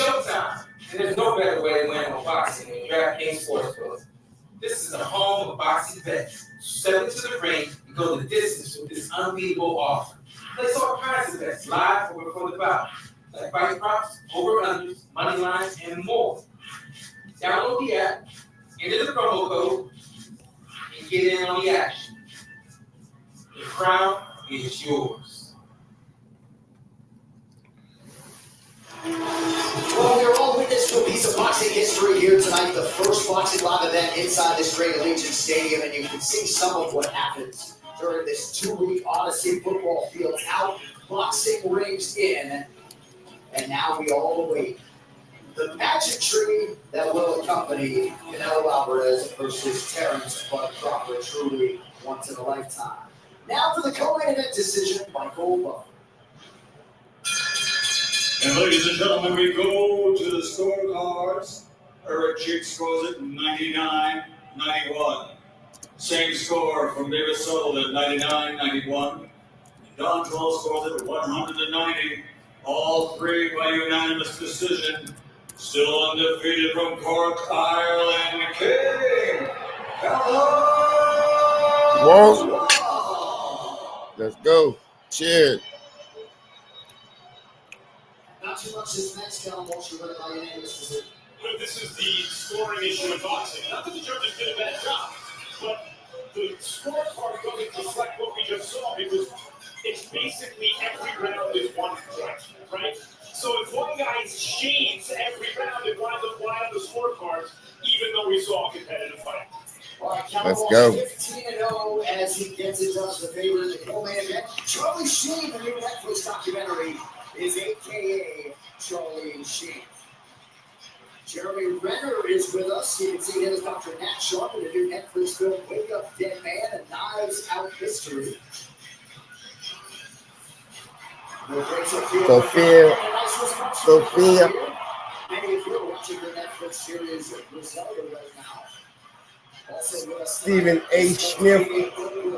showtime, and there's no better way to win on boxing than DraftKings Sportsbook. This is the home of boxing bets. Step into the ring and go the distance with this unbeatable offer. Place all kinds of bets live or before the bout, like fight props, over-unders, money lines, and more. Download the app, enter the promo code, and get in on the action. The crown is yours. Well, we're all witness to a piece of boxing history here tonight, the first boxing live event inside this great Allegiant Stadium, and you can see some of what happens during this 2-week Odyssey. Football fields out, boxing rings in, and now we all await the pageantry that will accompany Canelo Alvarez versus Terrence Bud Crawford, truly once in a lifetime. Now for the co-main event decision by Cole Buffer. And ladies and gentlemen, we go to the scorecards. Eric Chick scores it 99-91. Same score from David Sullivan, 99-91. Don Cole scores it 190. All three by unanimous decision. Still undefeated from Cork, Ireland, King. Whoa. Let's go. Cheers. Not too much this next film, won't you run it by unanimous decision? This is the scoring issue of boxing. Not that the judges did a bad job, but the scorecard doesn't reflect what we just saw because it's basically every round is 1 point, right? So if one guy shades every round, it winds up on the scorecards, even though we saw a competitive fight. All right, let's go. 15-0 as he gets it as the favorite in the co-main event. Charlie Sheen, the new Netflix documentary, is a.k.a. Charlie Sheen. Jeremy Renner is with us. You can see him as Dr. Nat Sharp in the new Netflix film Wake Up Dead Man, a Knives Out History. Sophia. Many of you are watching the Netflix series Griselda right now. Also with us, Stephen A. Smith.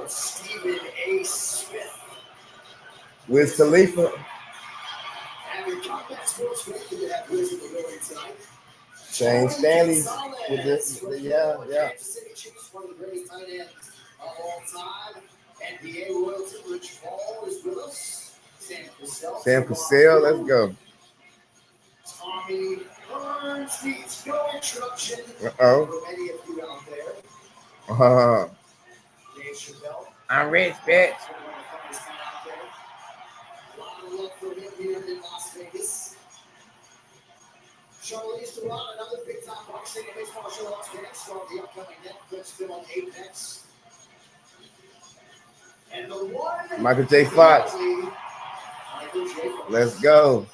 Stephen A. Smith. With Khalifa. And your Combat Sports Weekly to have with the building tonight. Shane Stanley. With this, yeah. Kansas City Chiefs, one of the greatest tight ends of all time. NBA royalty Rich Paul is with us. Sam Cassell, let's go. Tommy Burns needs no introduction. Uh-oh. For many of you out there. Dave Chappelle. I'm rich, bitch. A lot of love for him here in Las Vegas. Charlize Theron, another big-time boxing and baseball martial arts guest from the upcoming Netflix film Apex. And the one Michael J. Fox. Let's go.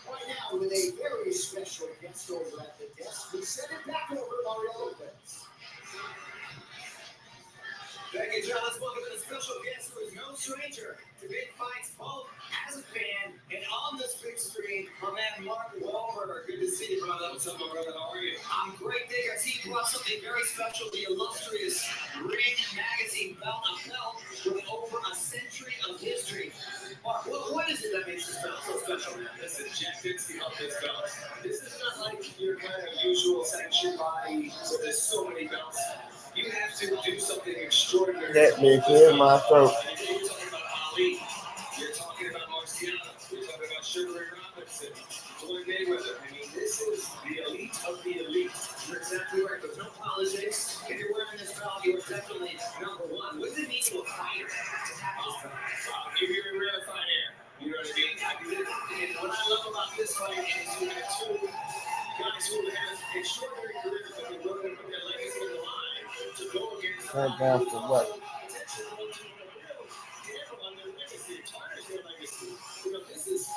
Right now, with a very special guest over at the desk, we send it back over to Mario Lopez. Thank you, John. Let's welcome in a special guest who is no stranger to big fights, both as a fan and on this big screen. My man, Mark Wahlberg. Good to see you, brother. What's up, my brother? How are you? I'm great, Dick. I see you brought something very special, the illustrious Ring Magazine belt, a belt with over a century of history. Mark, what is it that makes this belt so special, man? Listen, Jack Dixie of this belt. This is not like your kind of usual sanctioned body, so there's so many belts. You have to do something extraordinary. That may clear my throat. You're talking about Ali. You're talking about Marciano. You're talking about Sugar Ray Robinson, Floyd Mayweather. I mean, this is the elite of the elite. You're exactly right. There's no politics. If you're wearing this belt, you're definitely number one. What does it mean to a fighter to have this belt? If you're a rarefied air, you know what I mean? And what I love about this fight is you have two guys who have extraordinary careers that are willing to put their legacy on the line to go against Right down for what? This is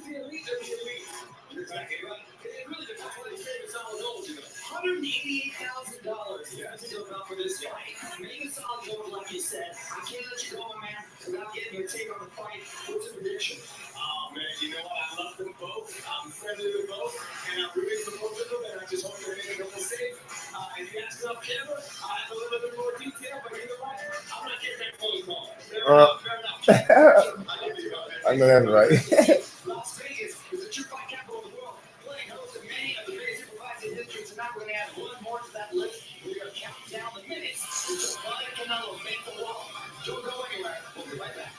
the elite of the elite. You're exactly right. It really depends on his favorite solid gold, you know. $188,000. Yeah, to go out for this fight. Make a solid gold, like you said. I can't let you go, my man, without getting your take on the fight. What's the prediction? Oh, man, you know what? I love them both. I'm friendly with both, and I'm rooting for both of them, and I just hope they're going to go safe. If you ask enough camera, I have a little bit more detail, but you know what? I'm not getting that phone call. Fair enough. I know that's right. Las Vegas is the true fight capital of the world. time, we're going to add one more to that list. We are counting down the minutes until Brian Canelo make the wall. Don't go anywhere. We'll be right back.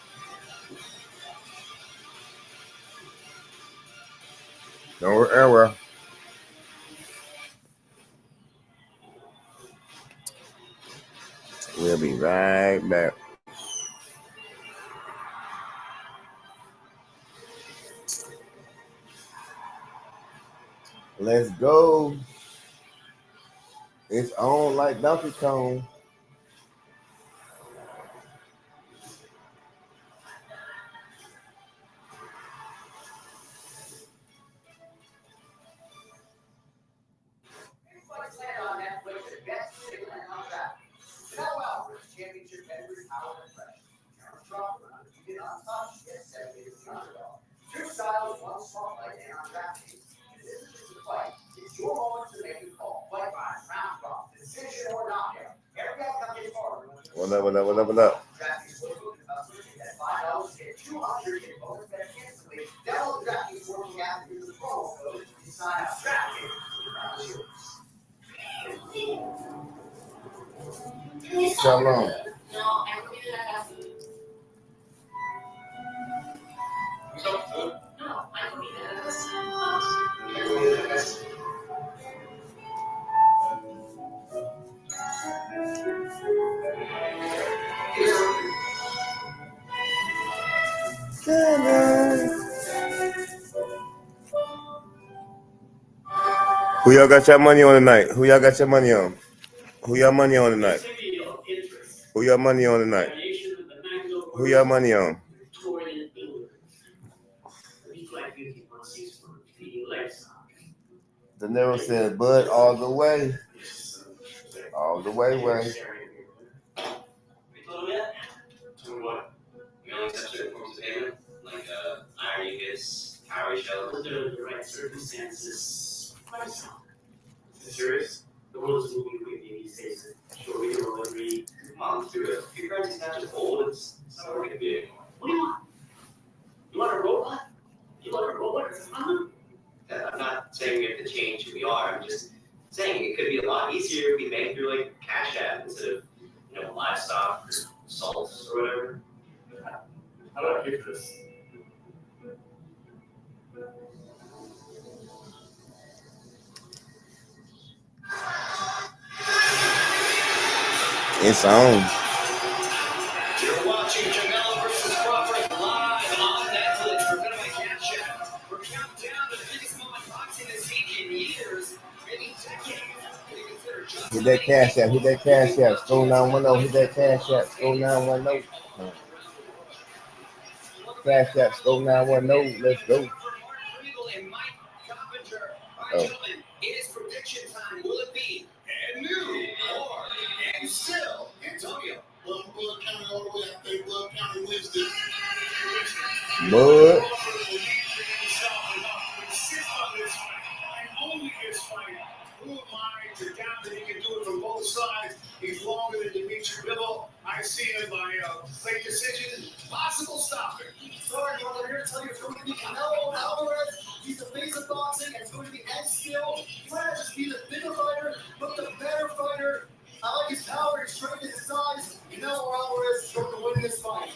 No error. We'll be right back. Let's go. It's on like Donkey Kong. CANELO championship heavyweight power and pressure. Terence Crawford, undefeated, untouched, yet 7 years the underdog. Two styles, one spotlight, and on DraftKings. This isn't just a fight. It's your moment to make the call. Fight by round drop, decision or knockout. Every outcome gets harder. What up? DraftKings Sportsbook is about switching at $5 to get $200 in bonus bet instantly. Download the DraftKings Sportsbook app and use the promo code to sign up. DraftKings. Shalom. No, I believe that. No, I believe Who y'all got your money on tonight? Who y'all got your money on? Who y'all money on tonight? Who y'all money on tonight? Who y'all money on? The Nero said, Bud, all the way. All the way. What? The only substitute forms of payment, like IRA gifts, calorie shells. Under the right circumstances, Serious? the world is moving quickly these days. Sure, we can all agree. Mom, dude, if your currency's not just old, it's not working to be anymore. What do you want? You want a robot? You want a robot? I'm not saying we have to change who we are. I'm just saying it could be a lot easier if we bank through like Cash App instead of livestock or salts or whatever. How about you, Chris? It's on. You're watching Canelo versus Crawford live on Netflix, presented by Cash App. We're counting down to the biggest moment boxing has seen in years, maybe decades. We consider just Hit that cash app. Hit that cash app. Scroll 910. Hit that cash app. Scroll 910. Cash app. Scroll 910. Let's go. Oh. It is prediction time. Will it be and new or and still Antonio? Blood County all the way. I think Blood County wins this. Bud. Only this fight. Who am I to doubt that he can do it from both sides? He's longer than Dimitri Bivol. I see him by late decision. Possible stopping. Sorry, but I'm here to tell you it's going to be Canelo Alvarez. He's the face of boxing, and it's going to be Ed Still. He might not just be the bigger fighter, but the better fighter. I like his power, his strength, his size. Canelo Alvarez is going to win this fight.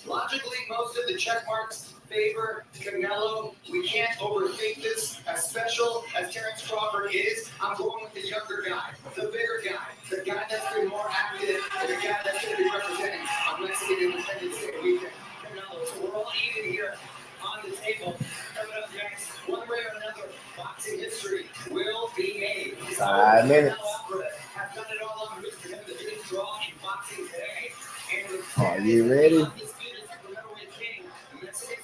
Logically, most of the check marks favor Canelo. We can't overthink this. As special as Terence Crawford is, I'm going with the younger guy, the bigger guy, the guy that's been more active, and the guy that's going to be representing on Mexican Independence Day weekend. Canelo. So we're all eating here on the table. Coming up next, one way or another, boxing history will be made. 5 minutes. Canelo Alvarez has done it all on his the biggest draw in boxing today. Are you ready?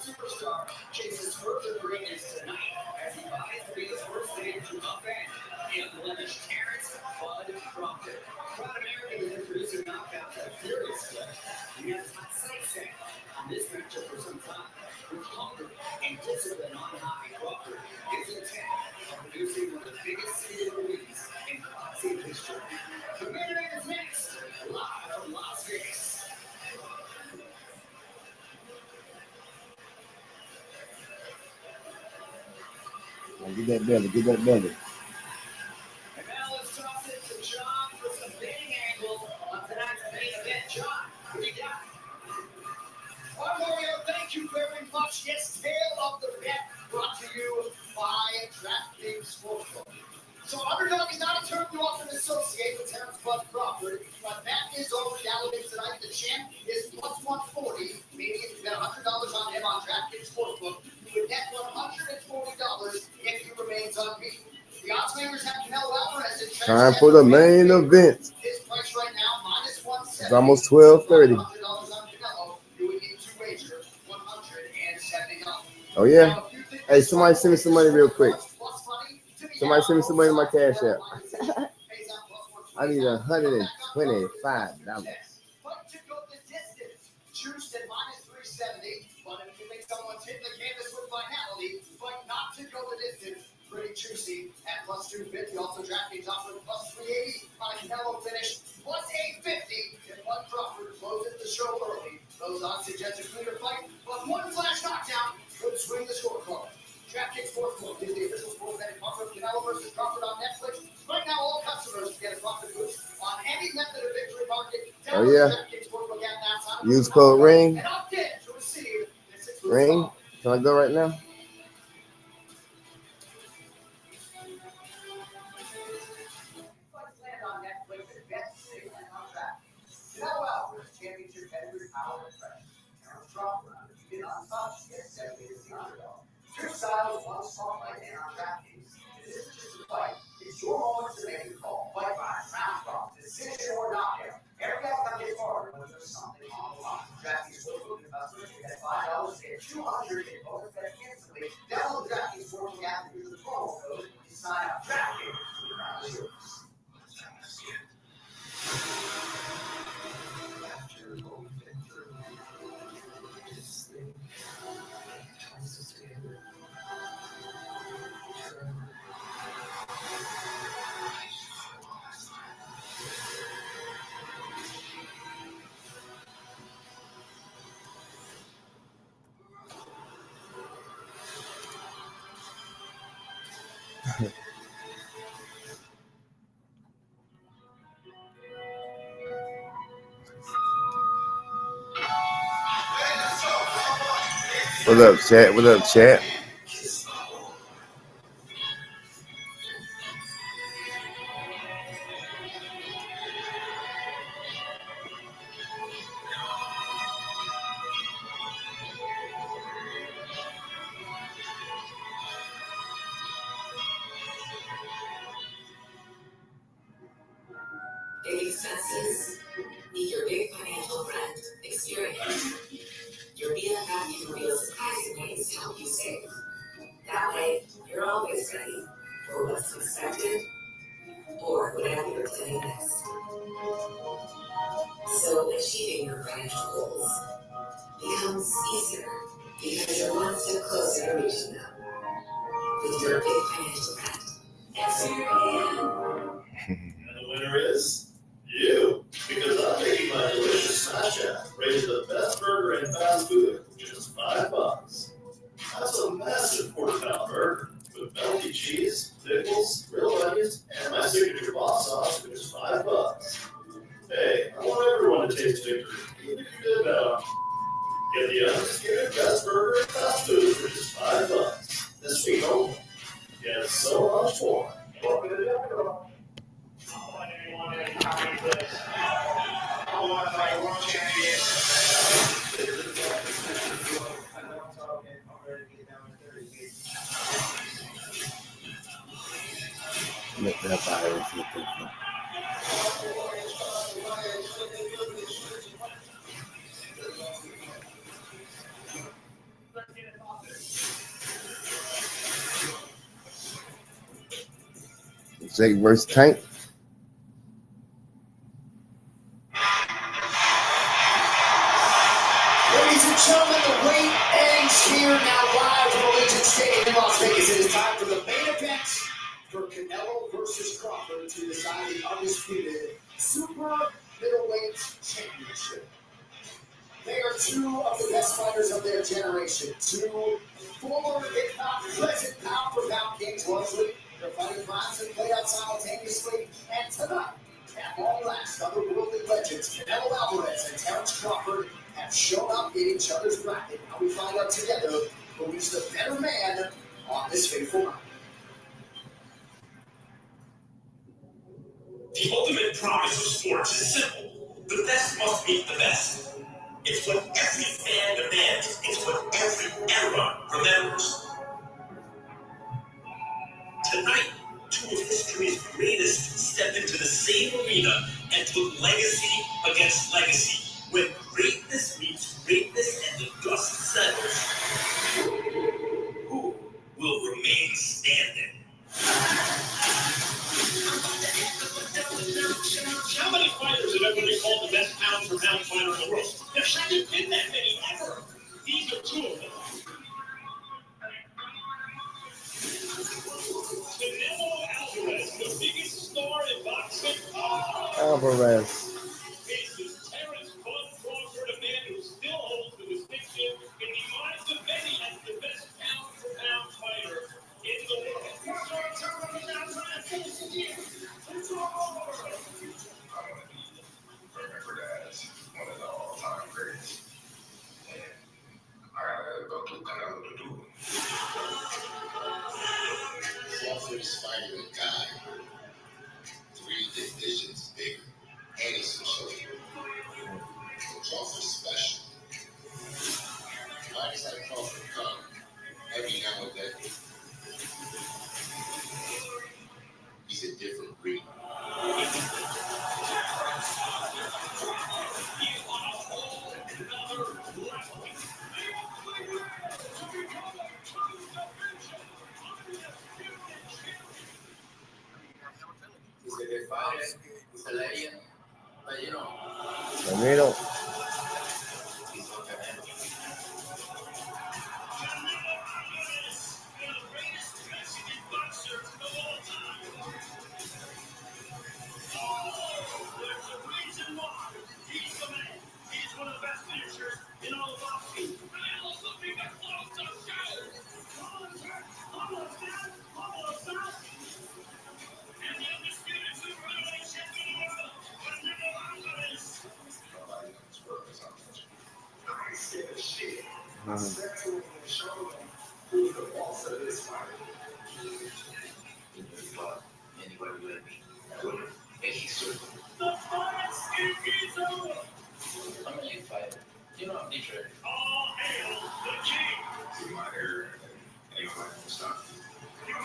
Superstar chases further greatness tonight as he buys to be the first name to upend the unblemished Terence Bud Crawford. Proud American is introducing knockouts at a furious clip. He has hot sights set on this matchup for some time. With hunger and discipline on high, Crawford is intent on producing one of the biggest single wins in boxing history. The main event is next, live from Las Vegas. Get that belly. And This tale of the bet brought to you by DraftKings Sportsbook. So underdog is not a term you often associate with Terrence Bud Crawford, but that is all reality tonight. The champ is plus 140, meaning if you bet $100 on him on DraftKings Sportsbook, you would get $140 if he remains unbeaten. The odds makers have Canelo Alvarez in time for the main event. His price right now minus 170. It's almost 12:30. $100 on Canelo, you would need to wager $170. Oh yeah. Hey, somebody send me some money real quick. Somebody send me some money in my cash app. I need $125. But to go the distance, juiced at minus 370. But if you think someone's hitting the canvas with finality, but not to go the distance, pretty juicy at plus 250. Also, DraftKings offering plus 380 on a Canelo finish, plus 850 if Bud Crawford closes the show early. Those odds suggest a cleaner fight, but one flash knockdown could swing the scorecard. DraftKings Sportsbook is the official sports betting partner of Canelo versus Crawford on Netflix. Right now, all customers get a profit boost on any method of victory market. Oh yeah. Use code RING. And opt in to receive this exclusive RING. offer. Can I go right now? Land on Netflix and bet safe and on track. Canelo Alvarez championship pedigree power and pressure. Terrence Crawford undefeated untouched gets 70 as the underdog. Two styles, one spotlight, and on DraftKings. This isn't just a fight; it's your moment to make a call. Fight by round call, decision or knockout. Every outcome gets harder when there's something on the line. DraftKings Sportsbook customers can bet $5 get $200 in bonus bet instantly. Download the DraftKings Sportsbook app and use the promo code to sign up. DraftKings, the crown is yours. What up, chat? What up, chat? Big expenses? Meet your big financial friend, Experian. Your BFF can reveal surprising ways to help you save. That way, you're always ready for what's expected or whatever you're planning next. So achieving your financial goals becomes easier because you're one step closer to reaching them with your big financial friend, Experian. And the winner is you, because I'm making my delicious Smash App rated the best burger in fast food for just $5. That's a massive quarter-pound burger with melty cheese, pickles, grilled onions, and my signature boss sauce for just $5. Hey, I want everyone to taste victory, even if you did bet on. Get the undisputed best burger in fast food for just $5. This week only. Get so much more. Welcome to the Make that virus. Jake versus Tank. Ladies and gentlemen, the wait ends here now live from Allegiant Stadium in Las Vegas. It is time for the main event for Canelo versus Crawford to decide the undisputed super middleweight championship. They are two of the best fighters of their generation. Two former, if not present, pound-for-pound kings largely. They're fighting rhymes and play out simultaneously. And tonight, at long last, otherworldly legends Canelo Alvarez and Terrence Crawford have shown up in each other's bracket. Now we find out together who's the better man on this fateful night. The ultimate promise of sports is simple. The best must beat the best. It's what every fan demands. It's what every era remembers. Tonight, two of history's greatest stepped into the same arena and put legacy against legacy. When greatness meets greatness and the dust settles, who will remain standing? How many fighters have ever been called the best pound-for-pound fighter in the world? There hasn't been that many ever. These are two of them. CANELO Alvarez, the biggest star in boxing. Alvarez. Faces Terrence Bud Crawford, a man who still holds the distinction in the minds of many as the best pound-for-pound fighter in the world. Remembered as one of the all-time greats. And I go to Canelo to do it. Crawford is fighting a guy 3 divisions bigger, and he's some children. Crawford's special. Fighters like Crawford come every now and then. He's a different breed. He's a good fighter. He's a legend. But you know, Camilo. he's not gonna handle it. Nobody knows where it's on. I ain't scared of shit. I said to him and showed him who's the boss of this fight. Anybody with me? And he's certain. I'm a lead fighter. You know I'm Detroit. See my hair and anybody can stop. It's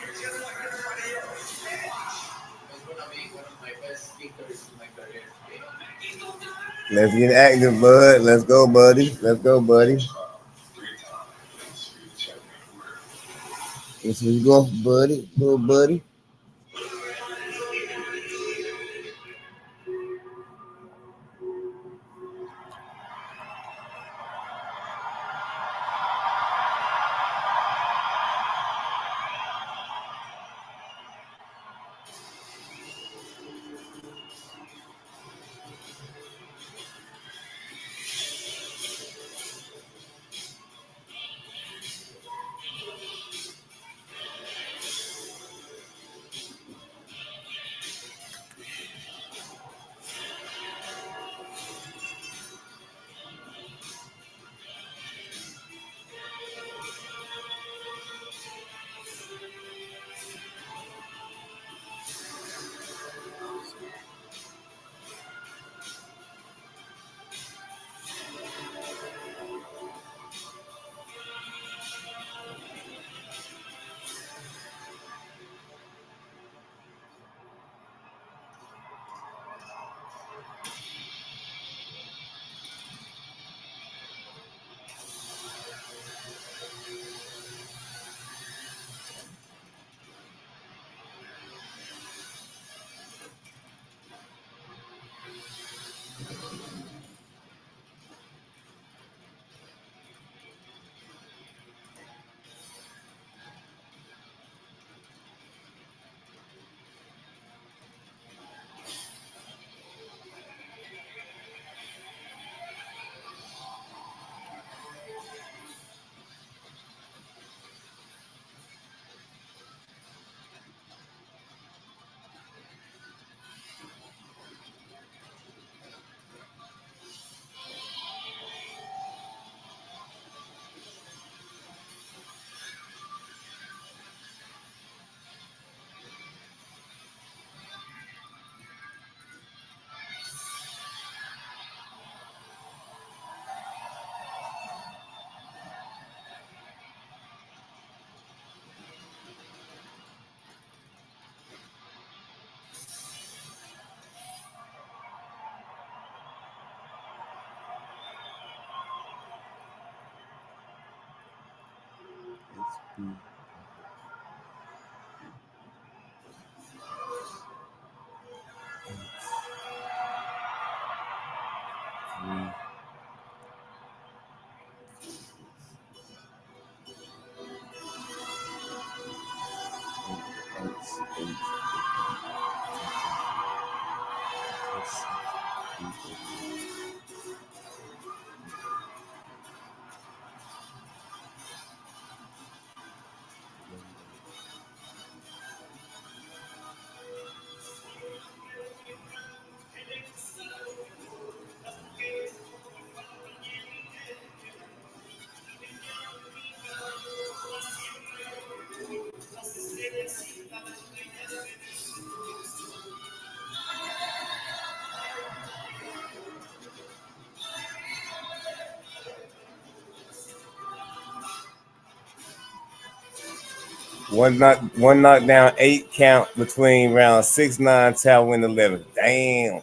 gonna be one of my best victories in my career. Let's get active, bud. Let's go, buddy. Let's go, buddy. 3 times. Let's go, buddy. Go, buddy. One knockdown, 8 count between rounds 6, 9, tap win 11. Damn.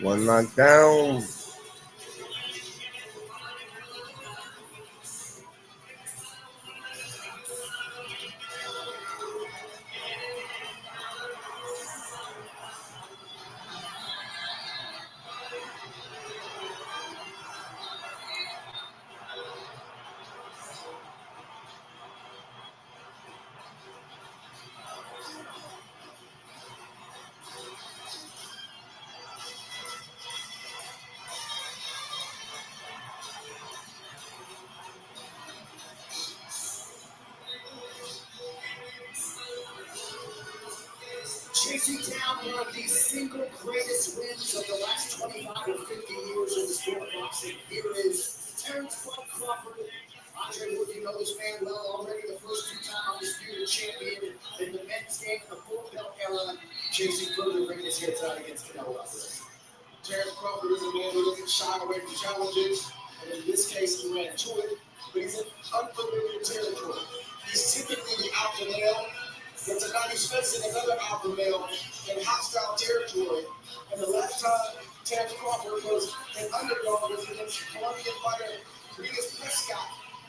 One knockdown. Chasing down one of the single greatest wins of the last 25 or 50 years in the sport of boxing. Here is Terrence Crawford. Andre Wood, you know this man well already. The first two-time undisputed champion in the men's game in the full belt era. Chasing further ring is here tonight against CANELO. Terrence Crawford is a man who doesn't shy away from challenges, and in this case, he ran to it, but he's in unfamiliar territory. He's typically the alpha male, but tonight he's facing another alpha male in hostile territory. And the last time Terrence Crawford was an underdog was against Colombian fighter Regis Prescott.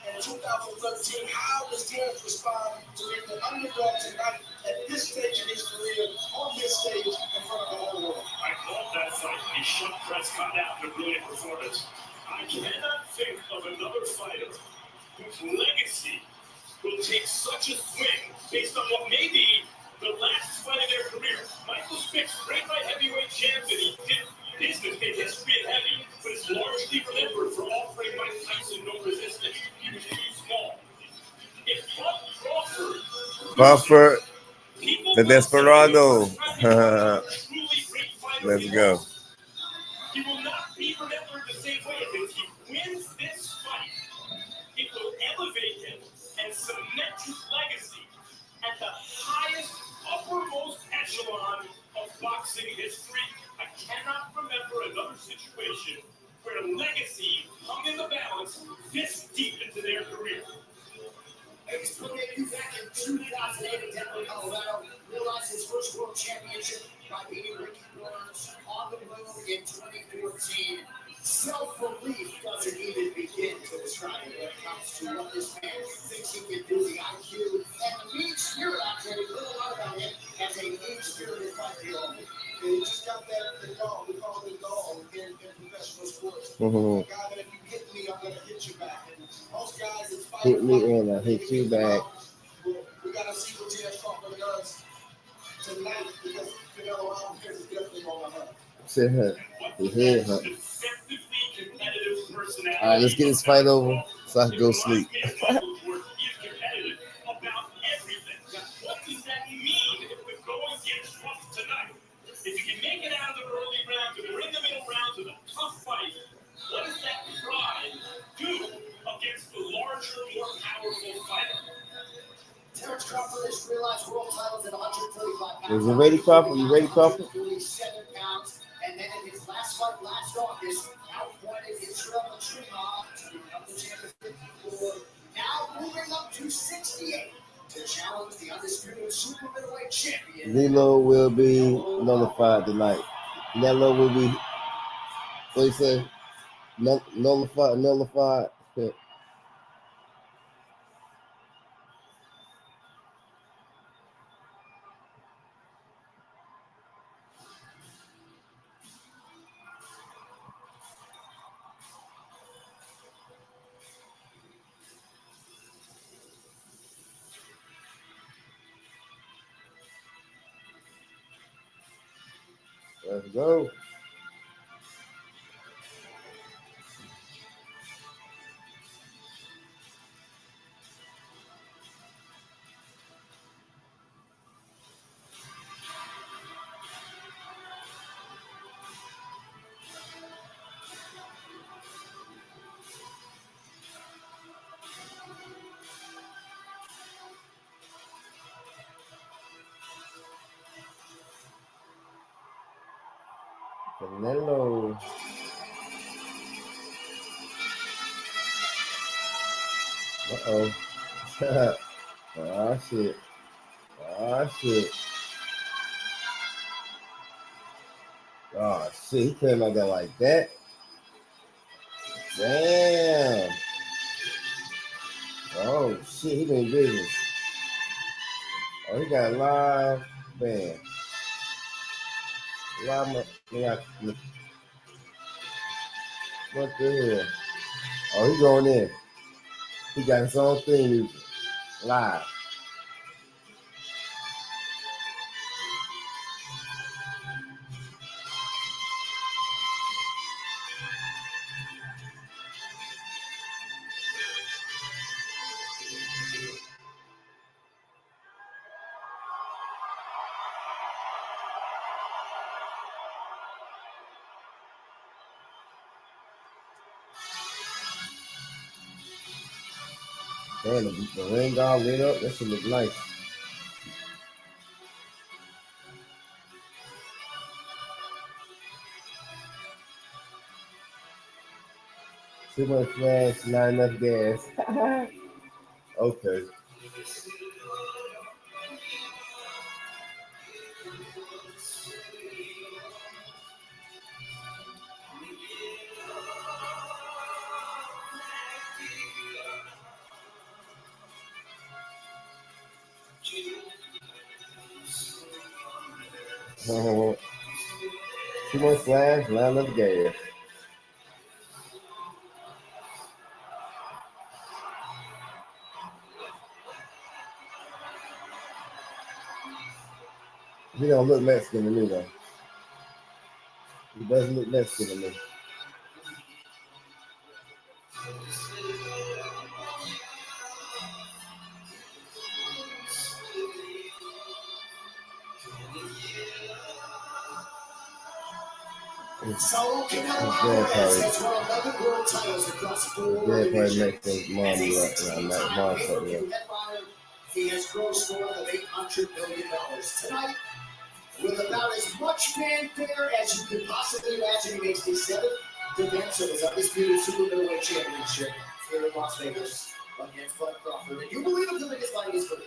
in 2013. How does Terrence respond to being the underdog tonight at this stage in his career, on this stage in front of the whole world? I called that fight. He shut Prescott out in a brilliant performance. I cannot think of another fighter whose legacy will take such a swing based on what may be the last fight of their career. Michael Spick's great light heavyweight champion. He did business, made history at heavy, but is largely remembered for offering Mike Tyson no resistance. He was too small. If Crawford, the Desperado. Let's go. He will not be remembered the same way. If he wins this fight, it will elevate him and cement his legacy at the highest, uppermost echelon of boxing history. I cannot remember another situation where legacy hung in the balance this deep into their career. He's put debut back in 2008 in Denver, Colorado. Realized his first world championship by beating Ricky Burns on the road in 2014. Self-belief doesn't even begin to describe it when it comes to what this man thinks he can do. The IQ and the mean spirit out there. We learn a lot about him as a mean-spirited fighter. He just got that dog. We call it the dog in professional sports. Mhm. A guy that if you hit me, I'm going to hit you back. And most guys is Hit me and I hit you back. We got to see what Terrence Crawford does tonight because CANELO Alvarez is definitely on the hunt. Sit her. His head hurt. Deceptively competitive personality. All right, let's get this fight over so I can go sleep. He is competitive about everything. What does that mean if the going gets rough tonight? If you can make it out of the early rounds and we're in the middle rounds of a tough fight, what does that pride do against the larger, more powerful fighter? Terrence Crawford has realized world titles at 135 pounds. Is it ready, Crawford? You ready, Crawford? 47 pounds. And then in his last fight last August, outpointed Israel Matrimov to become the champion 54. Now moving up to 68 to challenge the undisputed super middleweight champion. Lilo will be nullified tonight. Canelo will be, what do you say? Nullified. Let's go. Canelo. Uh-oh. Oh, shit. Oh, shit. Oh, shit. He came out there like that. Damn. Oh, shit. He been business. Oh, he got a live band. Live. What the hell? Oh, he going in. He got his own theme music. Live. Damn, the ring all lit up. That should look nice. Too much flash, not enough gas. Okay. Too much flash, not enough gas. He don't look Mexican to me though. He doesn't look Mexican to me. So Canelo Alvarez has won 11 world titles across 4 divisions. He has grossed north of $800 million tonight. With about as much fanfare as you could possibly imagine, he makes the 7th defense of his undisputed super middleweight championship here in Las Vegas against Crawford. And you believe it's the biggest fight in his career.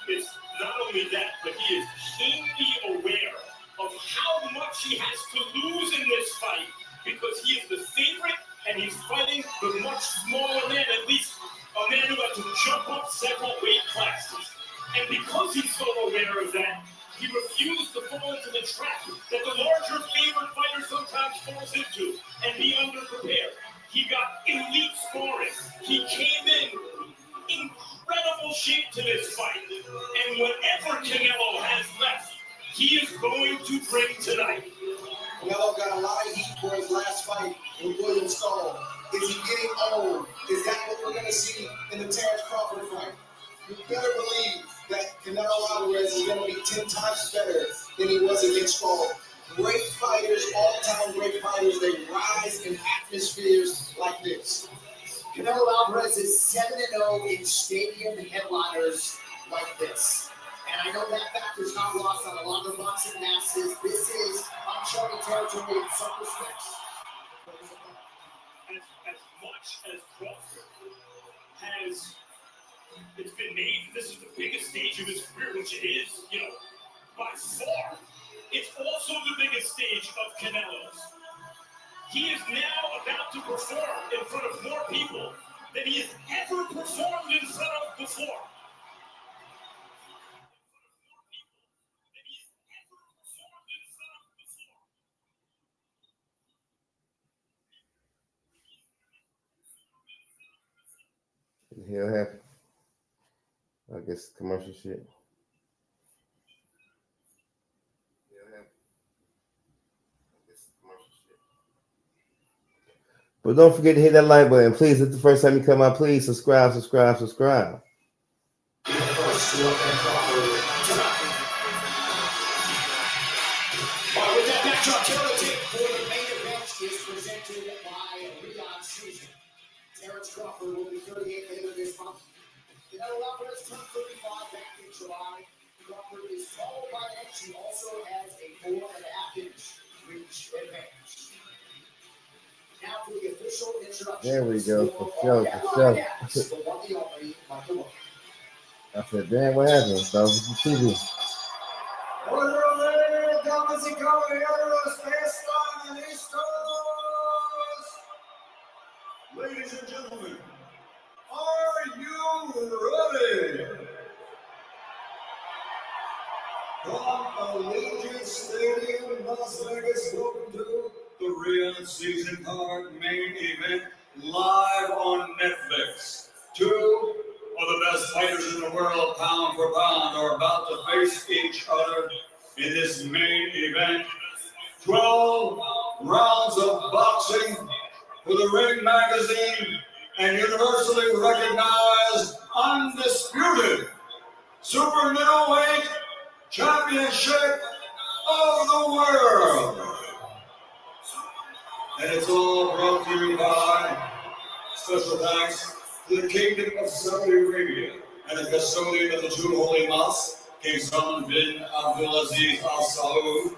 It's not only that, but he is keenly aware of how much he has to lose in this fight because he is the favorite and he's fighting the much smaller man, at least a man who had to jump up several weight classes. And because he's so aware of that, he refused to fall into the trap that the larger favorite fighter sometimes falls into and be underprepared. He got elite sparring. He came in incredible shape to this fight. And whatever Canelo has left, he is going to bring tonight. Canelo got a lot of heat for his last fight with William Stone. Is he getting old? Is that what we're going to see in the Terence Crawford fight? You better believe that Canelo Alvarez is going to be 10 times better than he was against Stone. Great fighters, all-time great fighters, they rise in atmospheres like this. Canelo Alvarez is 7-0 in stadium headliners like this. And I know that fact is not lost on a lot of boxing masses. This is uncharted territory in some respects. As much as Crawford has, it's been named, this is the biggest stage of his career, which it is, by far. It's also the biggest stage of Canelo's. He is now about to perform in front of more people than he has ever performed in front of before. He'll happen. I guess commercial shit. But don't forget to hit that like button. Please, if the first time you come out, please subscribe. With that backdrop, tape for the main event is presented by Leon Season. Terence Crawford will be 38 later this month. Canelo Alvarez turned 35 back in July. Crawford is tall by inch. He also has a 4.5-inch reach advantage. Now for the official introduction. There we go. For sure. I said, damn, what happened? That was the TV. Ladies and gentlemen, are you ready? From Allegiant Stadium, Las Vegas, welcome to the Real Season Card main event live on Netflix. Two of the best fighters in the world, pound for pound, are about to face each other in this main event. 12 rounds of boxing for the Ring Magazine and universally recognized, undisputed super middleweight championship of the world. And it's all brought to you by special thanks to the Kingdom of Saudi Arabia and the custodian of the two holy mosques, King Salman bin Abdulaziz Al Saud,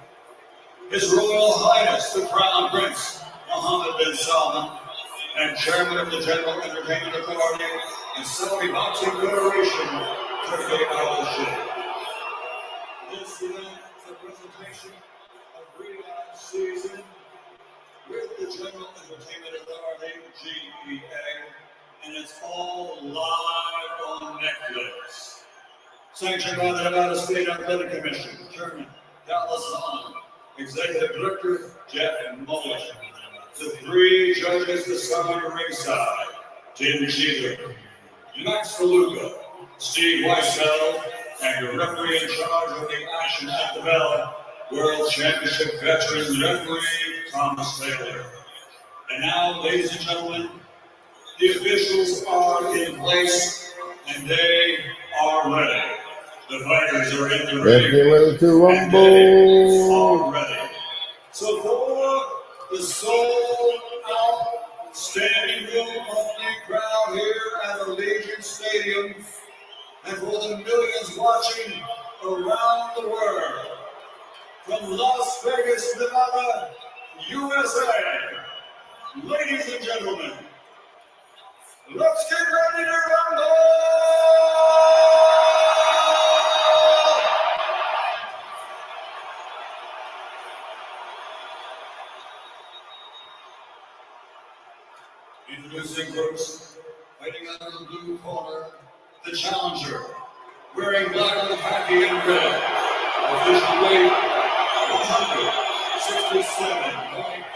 His Royal Highness the Crown Prince Mohammed bin Salman, and Chairman of the General Entertainment Authority and Saudi Boxing Federation, Turkey Al-Sheikh. This event is a presentation of Riyadh Season with the General Entertainment Authority, GEA, and it's all live on Netflix. Sanctioned by the Nevada State Athletic Commission, Chairman Dallas Hahn, Executive Director Jeff Mullen. The three judges assigned ringside: Tim Cheever, Max DeLuca, Steve Weisfeld, and your referee in charge of the action at the bell, World Championship veteran referee Thomas Taylor. And now, ladies and gentlemen, the officials are in place and they are ready. The fighters are in the ring. Let's get ready to And they rumble. are ready. So for the sold out standing room only crowd here at Allegiant Stadium, and for the millions watching around the world, from Las Vegas, Nevada, USA, ladies and gentlemen, let's get ready to rumble! Introducing first, fighting out of the blue corner, the challenger, wearing black with khaki and red, official weight 167.5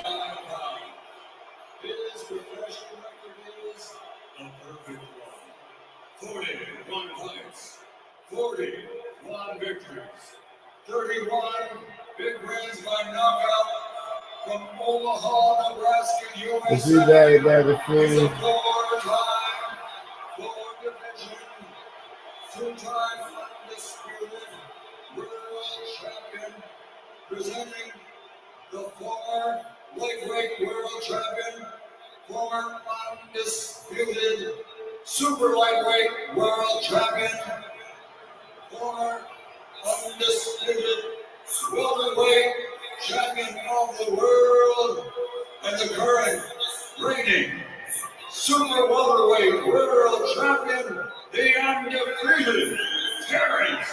pounds. His professional record is a perfect one. 41 fights, 41 victories, 31 big wins by knockout from Omaha, Nebraska, USA. Is he daddy, daddy, He's free? a four-time, four-division, two-time undisputed world champion, presenting the former lightweight world champion, former undisputed super lightweight world champion, former undisputed welterweight champion of the world, and the current reigning super welterweight world champion, the undefeated Terrence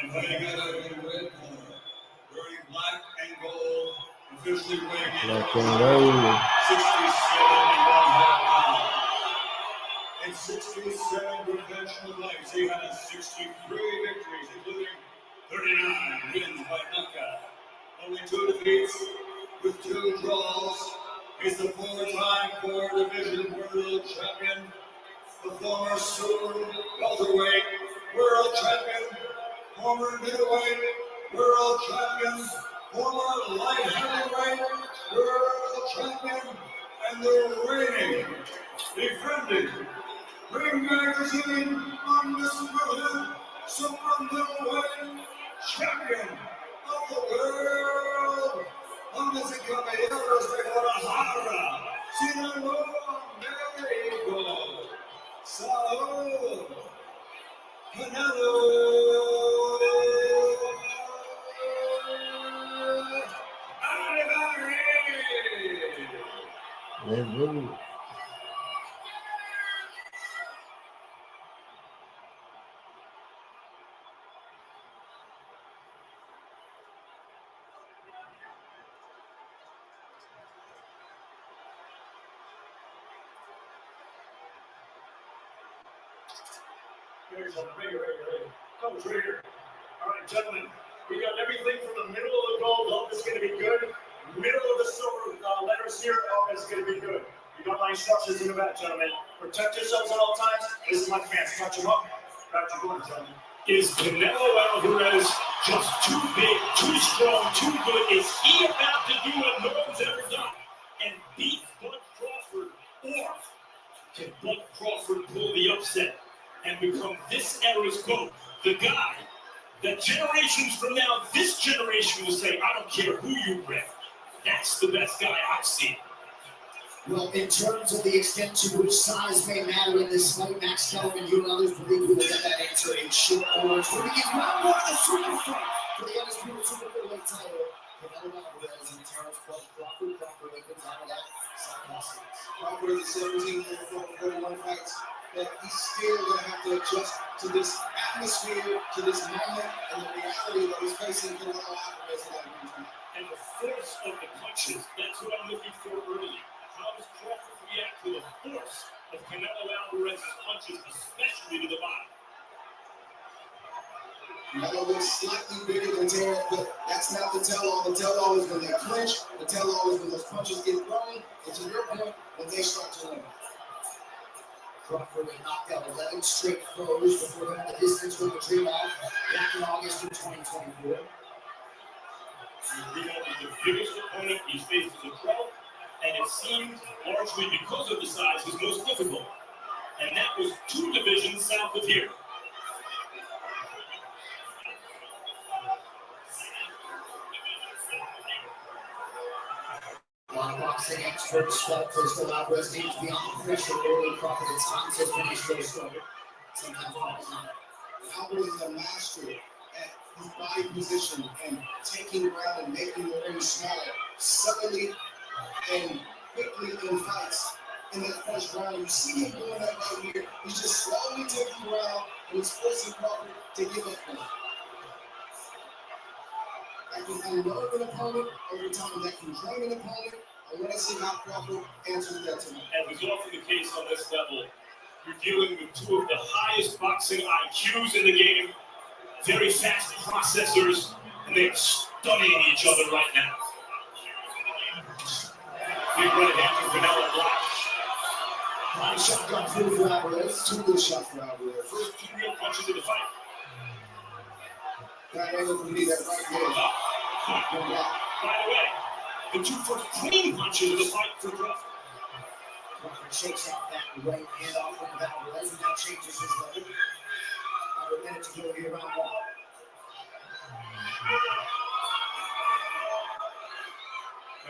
and fighting out of the red corner, wearing black and gold, officially weighing in Black and gold. 67.5 pounds. In 67 professional fights, he has 63 victories, including 39 wins by knockout. Only 2 defeats with 2 draws. He's the 4-time four-division world champion, the former super welterweight world champion, former middleweight world champion, former light heavyweight world champion, and the reigning, defending Ring Magazine undisputed super middleweight champion of the world. Damas y caballeros de Guadalajara, Sinaloa, México, Salud, Canelo Let's go. Here's a bigger. Coach Reader. All right, gentlemen, we got everything from the middle of the gold up is going to be good. Middle of the silver letters here up is going to be good. You got my instructions in the back, gentlemen. Protect yourselves at all times. This is my command. Touch them up. Back to going, gentlemen. Is Canelo Alvarez just too big, too strong, too good? Is he about to do what no one's ever done and beat Bud Crawford? Or can Bud Crawford pull the upset and become this era's GOAT, the guy that generations from now, this generation will say, I don't care who you rep. That's the best guy I've seen. Well, in terms of the extent to which size may matter in this fight, Max Kellerman, you and others believe we will get that answer in short order. So we begin round 1 of the super fight for the undisputed super middleweight title. Canelo Alvarez and Terrence Crawford wins out of that. Crawford is 17 for 41 fights, that he's still going to have to adjust to this atmosphere, to this moment, and the reality that he's facing Canelo Alvarez in that region. And the force of the punches, that's what I'm looking for early. How does Crawford react to the force of Canelo Alvarez's punches, especially to the body? Canelo looks slightly bigger than Terrence, but that's not the tell-all. The tell-all is when they clinch. The tell-all is when those punches get thrown. And to your point, when they start to land. Crawford had knocked out 11 straight throws before going the distance with the dream off back in August of 2024. Reno is the biggest opponent he's faced as a pro, and it seemed largely because of the size his most difficult. And that was 2 divisions south of here. A lot of boxing experts felt Crystal Alvarez needs to be under pressure early. Crawford at times has been a starter. Sometimes Crawford's not. Alvarez is a master at his body position and taking ground and making the ring smaller subtly and quickly in fights. In that first round, you see him doing that right here. He's just slowly taking ground and he's forcing Crawford to give up on it. That can unnerve an opponent over time. That can drain an opponent. I want to see how Crawford answers that tonight. As is often the case on this level, you're dealing with 2 of the highest boxing IQs in the game, very fast processors, and they're stunning each other right now. Big right hand from Canelo blocked. One shot got through for Alvarez. 2 good shots for Alvarez. First 2 real punches of the fight. That angle for me, that right there. By the way, the 2 first clean punches of the fight for Crawford. Crawford shakes out that right hand off of Alvarez and now changes his level. About a minute to go here, round 1.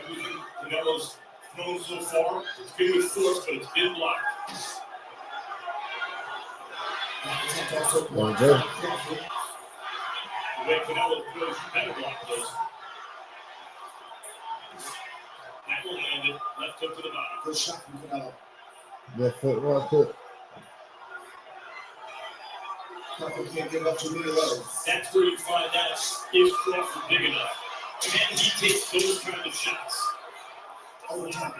Everything Canelo's thrown so far, it's been with force, but it's been blocked. Well done. The way Canelo throws, you better block those. That will land it. Left hook to the body. Good shot from Canelo. Left foot, right foot. Crawford can't give up too many levels. That's where you find out, is Crawford big enough? Can he take those kind of shots? Over time.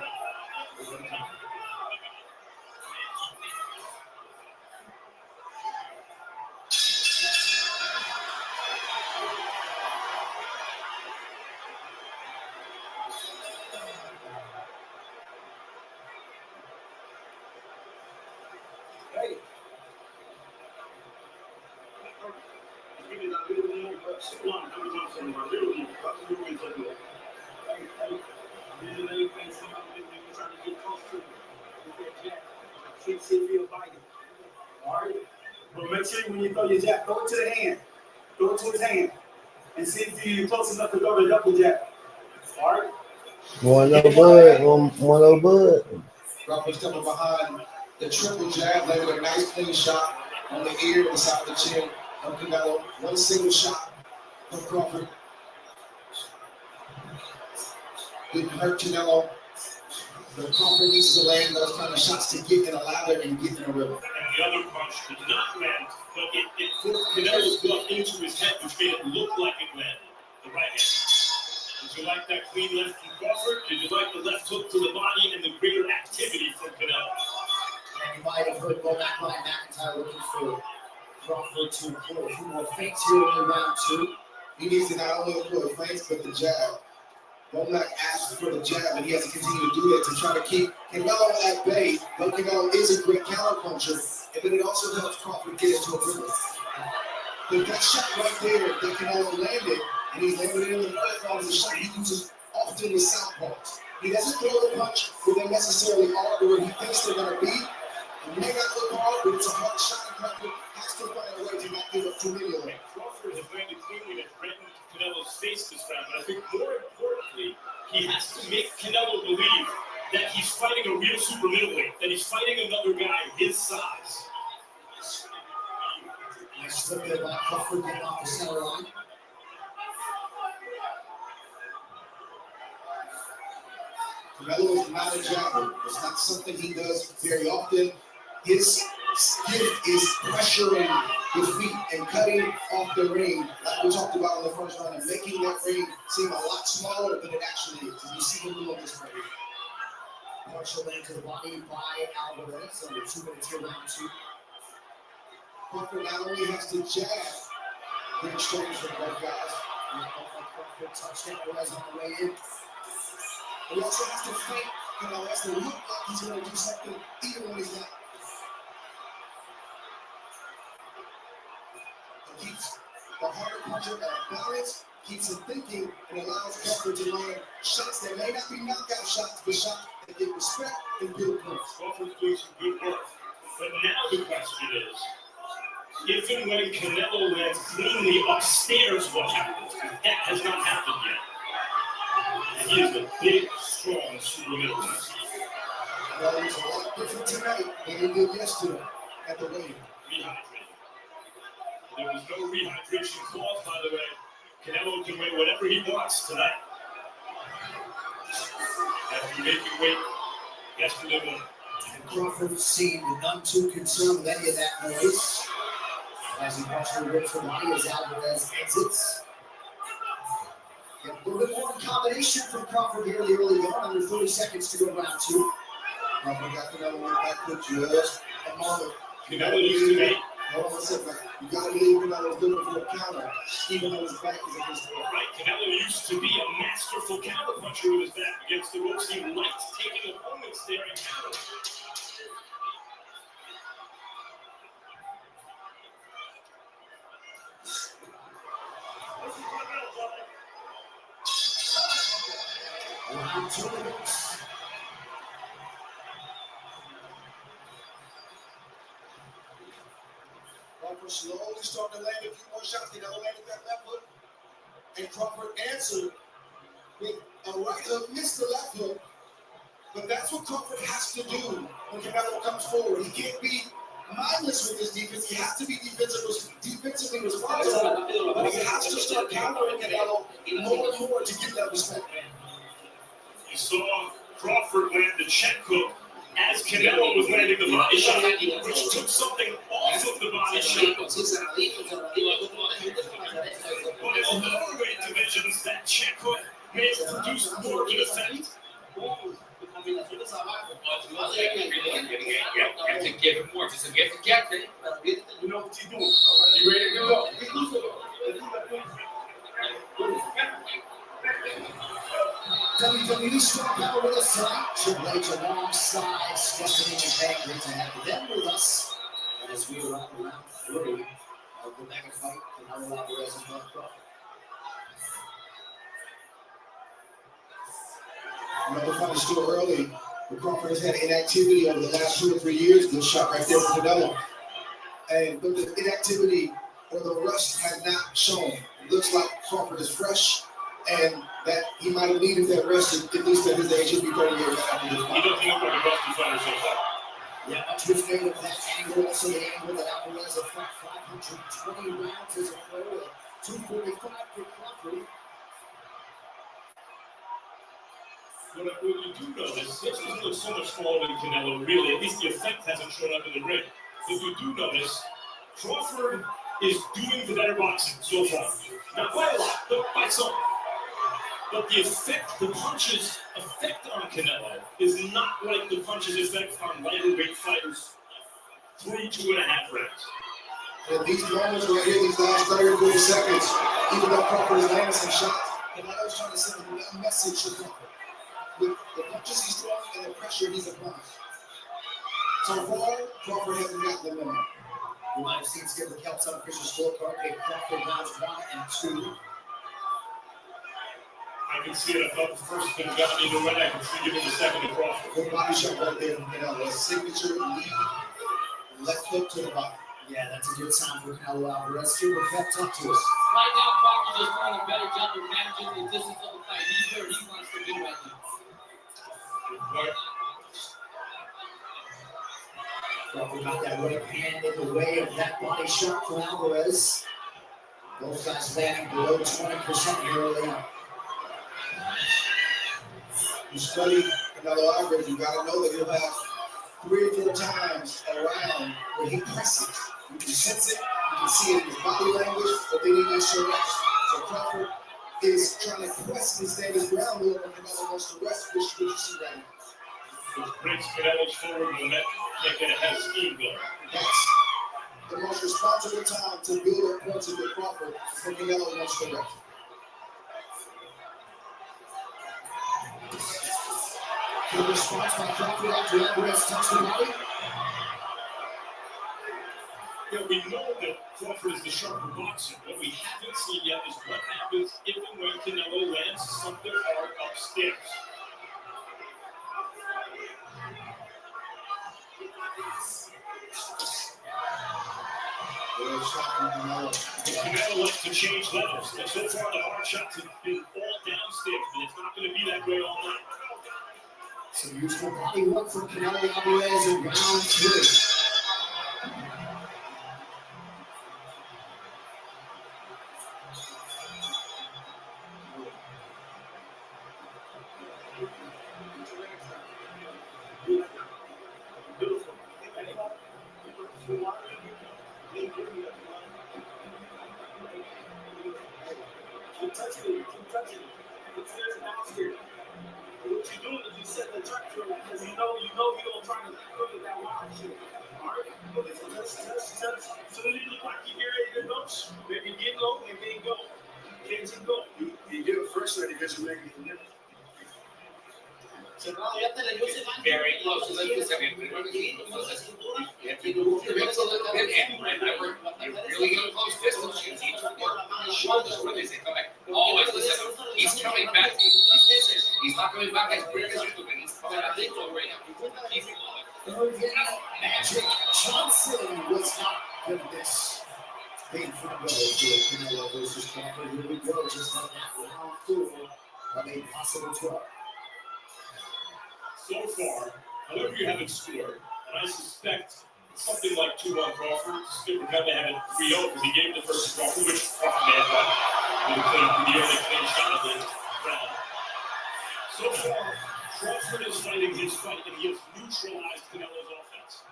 Hey. Alright? But make sure when you throw your jab, throw it to the hand. Throw it to his hand. And see if you're close enough to throw the double jab. Alright? One little bud. Crawford's coming behind the triple jab, landed a nice clean shot on the ear and the side of the chin of Canelo. One single shot from Crawford. Didn't hurt Canelo. But Crawford needs to land those kind of shots to get in a lather and get in a rhythm. And the other punch did not land, but it forced Canelo's glove into his head, which made it look like it landed. The right hand. Did you like that clean left from Crawford? Did you like the left hook to the body and the greater activity from Canelo? And you might have heard Womack Ryan McIntyre looking for Crawford to pull a few more feints here in round 2. He needs to not only pull the feints, but the jab. Womack asked for the jab, and he has to continue to do that to try to keep Canelo at bay. But Canelo is a great counter puncher, but it also helps Crawford get into a rhythm. But that shot right there that Canelo landed, and he landed it in the first round, is a shot he uses often with southpaws. He doesn't throw the punch where they necessarily are or where he thinks they're going to be. It may not look hard, but it's a hard shot, and Crawford has to find a way to not give up too many of them. Crawford has landed cleanly and threatened Canelo's face this round, but I think more importantly, he has to make Canelo believe that he's fighting a real super middleweight, that he's fighting another guy his size. Nice flip there by Crawford getting off the center line. Canelo is not a jabber. It's not something he does very often. His gift is pressuring the feet and cutting off the ring, like we talked about in the first round, and making that ring seem a lot smaller than it actually is. And you see him move this ring. Partial land to the body by Alvarez. Under 2 minutes here, round 2. Crawford not only has to jab the exchange from both guys, Crawford touched Alvarez on the way in. but he also has to fight. Has to look like he's going to do something even when he's not. It keeps the harder puncher at balance, keeps him thinking, and allows Crawford to land shots that may not be knockout shots, but shots that get respect and build points. Crawford's doing some good work. But now the question is, if and when Canelo lands cleanly upstairs, what happens? That has not happened yet. And he is a big, strong super middleweight. Well, it's a lot different tonight than he did yesterday at the weigh-in. Rehydrated. There was no rehydration clause, by the way. Canelo can weigh whatever he wants tonight. After making weight yesterday morning. And Crawford seemed none too concerned with any of that noise. As he partially rips the body as Alvarez exits. A little bit more combination from Crawford here in the early going, under 30 seconds to go round 2. Crawford got another one back with just a moment. Canelo used to be. Hold on a second. You got to believe Canelo's looking for a counter, even though his back is against the wall. Right, Canelo used to be a masterful counter puncher with his back against the ropes. He liked taking opponents there and countering. Round 2 minutes. Crawford slowly starting to land a few more shots. Canelo landed that left hook. And Crawford answered with a right hook, missed the left hook. But that's what Crawford has to do when Canelo comes forward. He can't be mindless with his defense. He has to be defensively responsible. But he has to start countering Canelo more and more to get that respect. You saw Crawford land the check hook as Canelo was landing the body shot, which took something off of the body shot. But in the lower-weight divisions, that check hook may have produced more of an effect. You have to give him more. Just get the captain. You know what you're doing. You ready to go? WWE Strong Power with us tonight. Triple H alongside Stephanie McMahon. Great to have them with us as we wrap around 3 of the mega fight. Canelo Alvarez and Mark Crawford. Another fight is still early. But Crawford has had inactivity over the last 2 or 3 years. Good shot right there for Canelo. And but the inactivity or the rust has not shown. It looks like Crawford is fresh, and that he might have needed that rest at least at his age. He'll be 30 years after this He fight. doesn't look like a rusty fighter so far. Yeah, much was made of that angle. Also, the angle that Alvarez have fought 520 rounds as a pro, 245 for Crawford. What you do notice, this doesn't look so much smaller than Canelo, really. At least the effect hasn't shown up in the ring. But you do notice, Crawford is doing the better boxing so far. Not quite a lot, but by some. But the effect, the punches' effect on Canelo is not like the punches' effect on lighter weight fighters through 2.5 rounds. And these moments right here, these last 30 or 40 seconds, even though Crawford is landing some shots, Canelo's trying to send a message to Crawford. With the punches he's throwing and the pressure he's applying. So far, Crawford hasn't got the memo. We might have seen Skipper Kelp's unofficial scorecard. Gave Crawford rounds 1 and 2. I can see it. I thought the first could have gotten either way. I can see giving the second to Crawford. Good body shot right there from Canelo. A signature lead, left hook to the body. Yeah, that's a good sign for Canelo Alvarez. Skipper Kelp, talk to us. Right now, Crawford is doing a better job of managing the distance of the fight. He's where he wants to be right now. Crawford got that right hand in the way of that body shot from Alvarez. Both guys landing below 20% here early on. You study Canelo Alvarez, you got to know that he'll have 3 or 4 times around where he presses. You can sense it, you can see it in his body language, but they didn't show rest. So Crawford is trying to press and stand his ground a little bit, and Canelo wants to rest, which you see right now. Which brings Canelo's forward momentum, making it ahead of steam going. That's the most responsible time to build up points with Crawford when Canelo wants to rest. Good response by Crawford after Alvarez touched the body. Yeah, we know that Crawford is the sharper boxer. What we haven't seen yet is what happens if and when Canelo lands something hard upstairs. Canelo likes to change levels, but so far the hard shots have been all downstairs, but it's not going to be that way all night. Some useful body work from Canelo Alvarez in round 3. Keep touching it. It's there downstairs. What you do is you set the trap for it because you know you don't try to look at that wild shit. Alright? Look at the touch. So then you look like you get ready to go. Maybe get low and then go. Can't you go? You do it first ready because you're making it. Very close. So let's just have it. You have to move your hips a little bit and remember, you're really getting close distance. You need to work on his shoulders when they say come back. Always listen. He's coming back. He's not coming back as quick as you're doing. He's coming back right now. Keep it going. Magic Johnson was not good at this. Painful goal for Canelo versus Crawford. Here we go, just like that round 4 of a possible 12. So far, however you haven't scored, and I suspect something like 2-1 Crawford, we're going to have it 3-0 because he gave the first to Crawford, which Crawford may have won with the only clean shot of the round. So far, Crawford is fighting his fight, and he has neutralized Canelo's offense.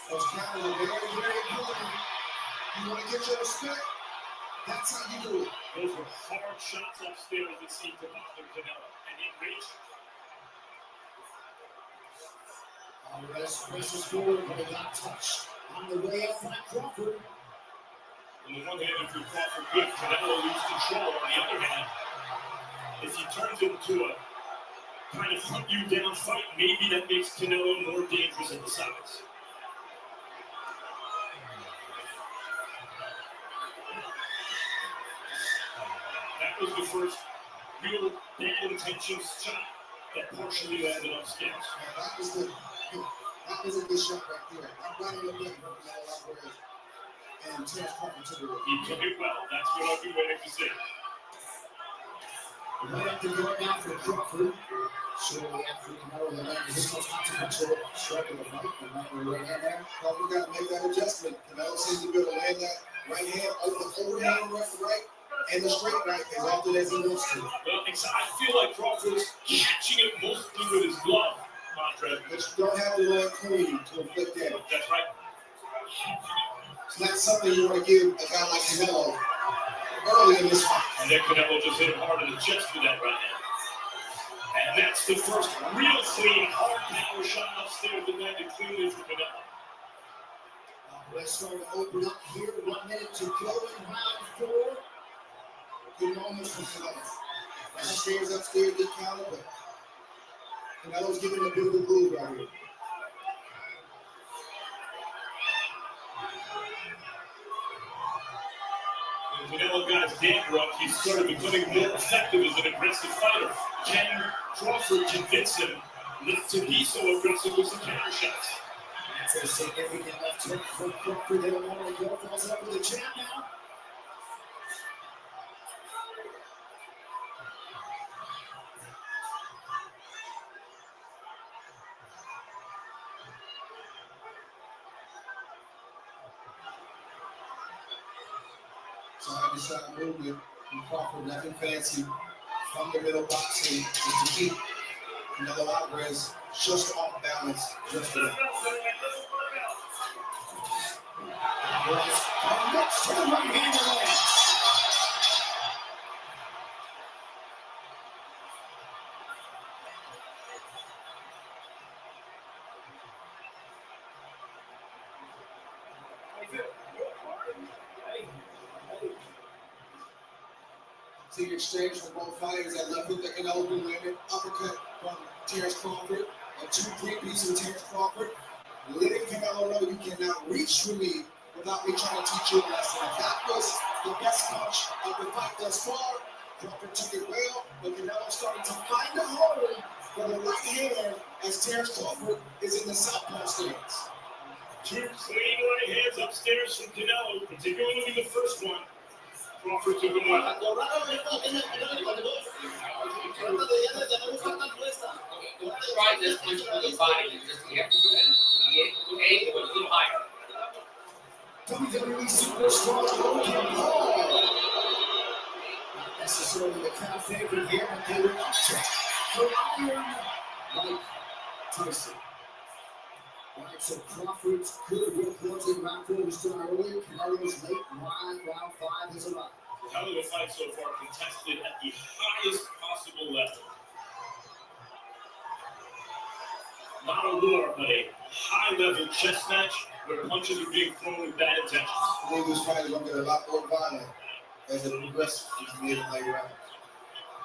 Those Canelo very, very good. You want to get your respect? That's how you do it. Those were hard shots upstairs that seemed to bother Canelo, and he reached. Alvarez presses forward, but it got touched on the way up by Crawford. On the one hand, if you're Crawford good, Canelo loses control. On the other hand, if he turns into a kind of hunt you down fight, maybe that makes Canelo more dangerous at the sides. That was the first real bad intentions shot that partially landed upstairs. That was a good shot right there. I'm right in the middle of Alvarez. And Terrence Crawford took it away. He took it well. That's what I've been waiting to see. Right up the door now for Crawford. Shortly after Canelo, the man is most consequential strike of the fight. The man with the right hand there. Crawford got to make that adjustment. Canelo seems to be able to land that right hand, overhand left to right, and the straight right as often as he wants to. Well, I feel like Crawford's catching it mostly with his glove, Montrez. But you don't have to land clean to inflict damage. That's right. It's not something you want to give a guy like Canelo early in this fight. And then Canelo just hit him hard in the chest with that right hand. And that's the first real clean, hard power shot upstairs that landed cleanly for Canelo. Let's start to open up here. 1 minute to go in round 4. Good moments for Canelo. Upstairs, get counted, but Canelo's giving a bit of a groove right here. Canelo got his damper up. He's sort of becoming more effective as an aggressive fighter. Can Crawford convince him not to be so aggressive with some counter shots? That's a significant left hook for Crawford. They don't want to go. Falls up with a jab now. So I decided movement from Crawford, nothing fancy, from the middle boxing to keep Canelo Alvarez just off balance, just enough. Next to the right hand of the See the exchange from both fighters at left hook that Canelo landed. Uppercut from Terrence Crawford. A 2-3 piece from Terrence Crawford. Letting Canelo know you cannot reach for me without me trying to teach you a lesson. That was the best punch of the fight thus far. Crawford took it well, but Canelo started to find a hole for the right hand as Terrence Crawford is in the southpaw stance. Two clean right hands upstairs from Canelo, particularly the first one. Crawford took him well. Try this punch for the body. You have to do it. The angle was a little higher. WWE Superstar Logan Paul. Not necessarily the crowd favorite here, but they were upset for Iron Mike Tyson. All right, so Crawford's good reports in round 4 was still early. Canelo's late round 5 has arrived. Hell of a fight so far, contested at the highest possible level. Not a war, but a high-level chess match where punches are being thrown with bad intentions. I think this fight is going to get a lot more violent as it progresses in the late round.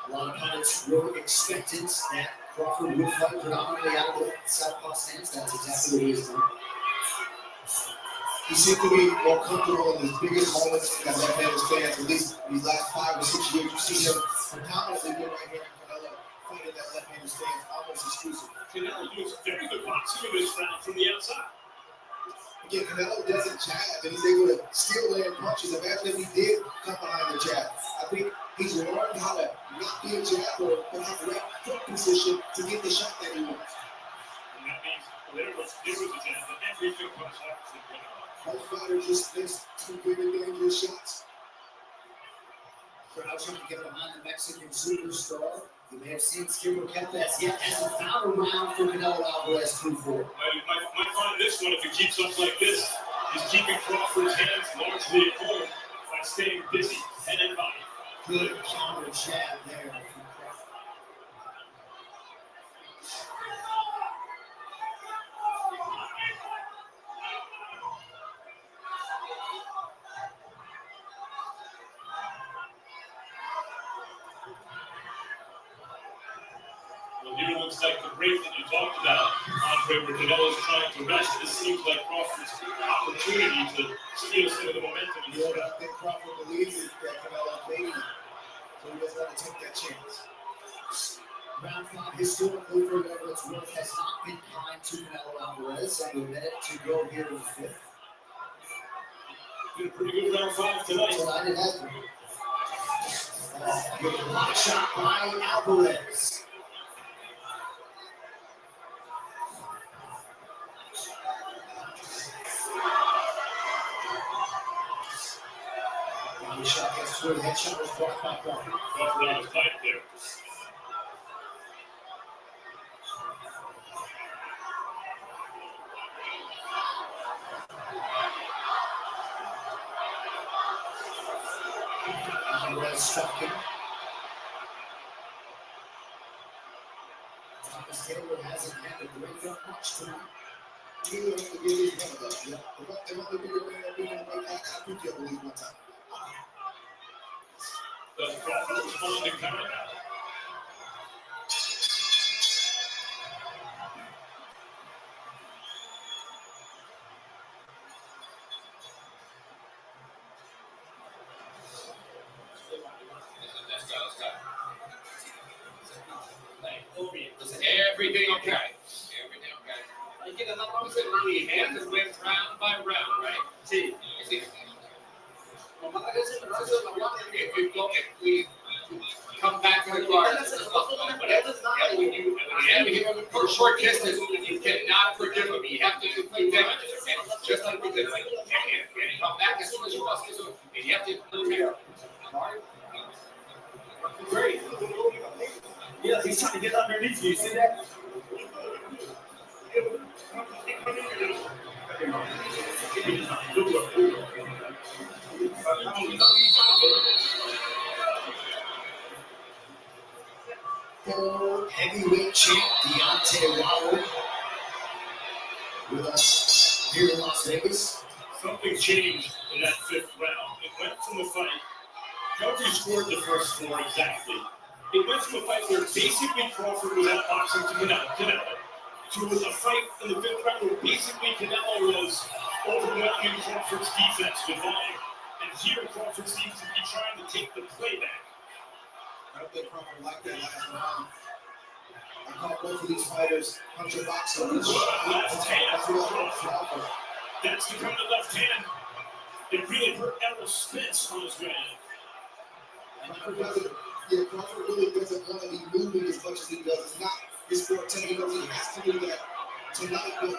A lot of pundits were expectant that Crawford would fight predominantly out of the southpaw stance. That's exactly what he has done. He seemed to be more comfortable in his biggest moments in that left-handed stance. At least these last 5 or 6 years, you see him predominantly good right here in Canelo fighting that left-handed stance almost exclusively. Canelo doing some very good boxing in this round from the outside. Again, Canelo doesn't jab, and he's able to still land punches. Imagine if he did come behind the jab. I think he's learned how to not be a jabber, but have the right foot position to get the shot that he wants. And that means there was a jab, but everything comes off to Canelo. Both fighters just missed 2 very dangerous shots. Crowd trying to get behind the Mexican superstar. You may have seen Skipper Kempes yet hasn't found a round for Canelo Alvarez 2-4. Might find this one if it keeps up like this. He's keeping Crawford's hands largely at home by staying busy, head and body. Good counter jab there. Here it looks like the break that you talked about, Andre, where Canelo's trying to rest. This seems like Crawford's opportunity to steal some of the momentum. Yeah, I think Crawford believes that Canelo made it, so he doesn't want to take that chance. Round 5 historically for whatever it's worth has not been kind to Canelo Alvarez. Under a minute to go here in the 5th. Did a pretty good round 5 tonight. Tonight it has been. Good block shot by Alvarez. Shot gets through. That shot was blocked by Crawford. Crawford on his fight there. Alvarez struck him. Thomas Taylor hasn't had to break up much tonight. Taylor has to be at least one of those. Yeah. If I'm the bigger man, I think you have at least one time. Does Crawford respond to counter? Everything okay? Everything okay? You get enough of it around your hands and went round by round, right? See. If you look at, we come back to the guard, and when you for a short distance, you cannot forgive him. You have to do quick damage, and just like we did, and come back as soon as you must, and you have to clear. Great. Yeah, he's trying to get underneath you. See that? Former heavyweight champ Deontay Wilder with us here in Las Vegas. Something changed in that fifth round. It went from a fight. Crawford scored the first four exactly. It went from a fight where basically Crawford was outboxing to Canelo to a fight in the fifth round where basically Canelo was overwhelming Crawford's defense with volume. And here Crawford seems to be trying to take the play back. I don't think Crawford liked that last round. I call both of these fighters puncher boxing. Left hand. That's the kind of left hand. It really hurt Errol Spence on his way in. Crawford really doesn't want to be moving as much as he does. It's not his forte. He knows he has to do that tonight, but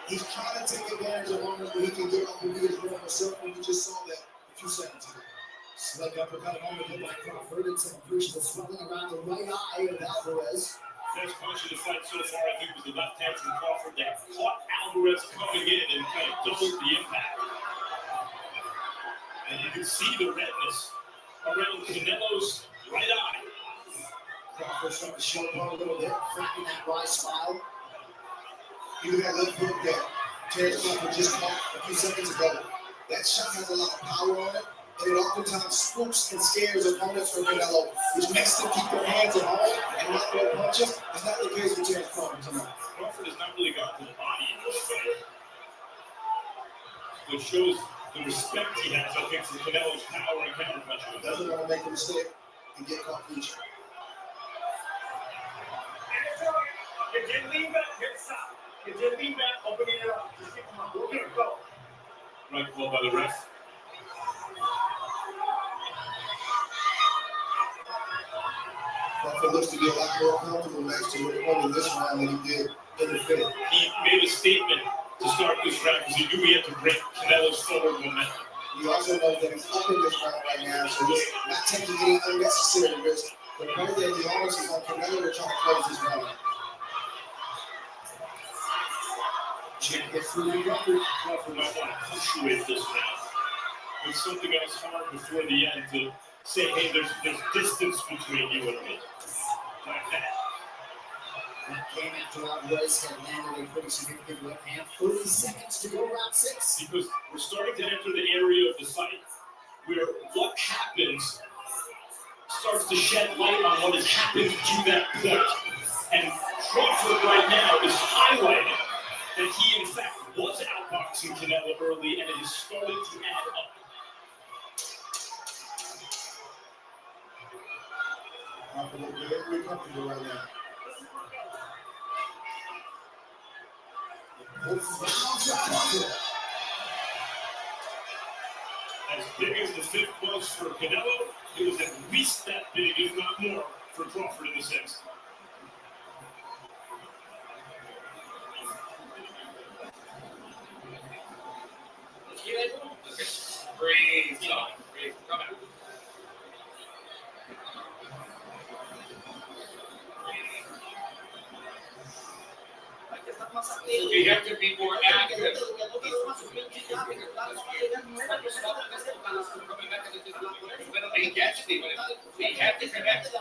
he's trying to take advantage of moments where he can get off and be his normal self, and we just saw that a few seconds ago. Slick uppercut on by Crawford and some appreciable swelling around the right eye of Alvarez. Best punch of the fight so far, I think, was the left hand from Crawford that caught Alvarez coming in and kind of doubled the impact. And you can see the redness around Canelo's right eye. Crawford starting to show up a little bit, cracking that wry smile. Even that left hook that Terrence Crawford just caught a few seconds ago, that shot has a lot of power on it. And it oftentimes spooks and scares opponents from Canelo, which makes them keep their hands at home and not throw punches. It's not the case with Terrence Crawford tonight. Crawford has not really gone to the body in this fight, which shows the respect he has, I think, for Canelo's power and counter punches. Doesn't want to make a mistake and get caught reaching. You did lean back, hit stop. You did lean back, opening it up. Just keep them up. We're gonna go. Right call by the ref. Crawford looks to be a lot more comfortable next to it in this round than he did in the fifth. He made a statement to start this round because he knew he had to break Canelo's forward momentum. He also knows that he's up in this round right now, so he's not taking any unnecessary risk. But know that the onus is on Canelo to try to close this round. Champ gets through the record. Crawford might want to punctuate this round with something else hard before the end to say, hey, there's distance between you and me. Like that. That came after Alvarez had landed a pretty significant left hand. 30 seconds to go, round 6. Because we're starting to enter the area of the fight where what happens starts to shed light on what has happened to that point. And Crawford right now is highlighting that he, in fact, was outboxing Canelo early, and it has started to add up. Crawford looks very comfortable right now. As big as the fifth was for Canelo, it was at least that big, if not more, for Crawford in the sixth. Breathe, John. Breathe. Come out. You have to be more active. He gets me, but we have to connect.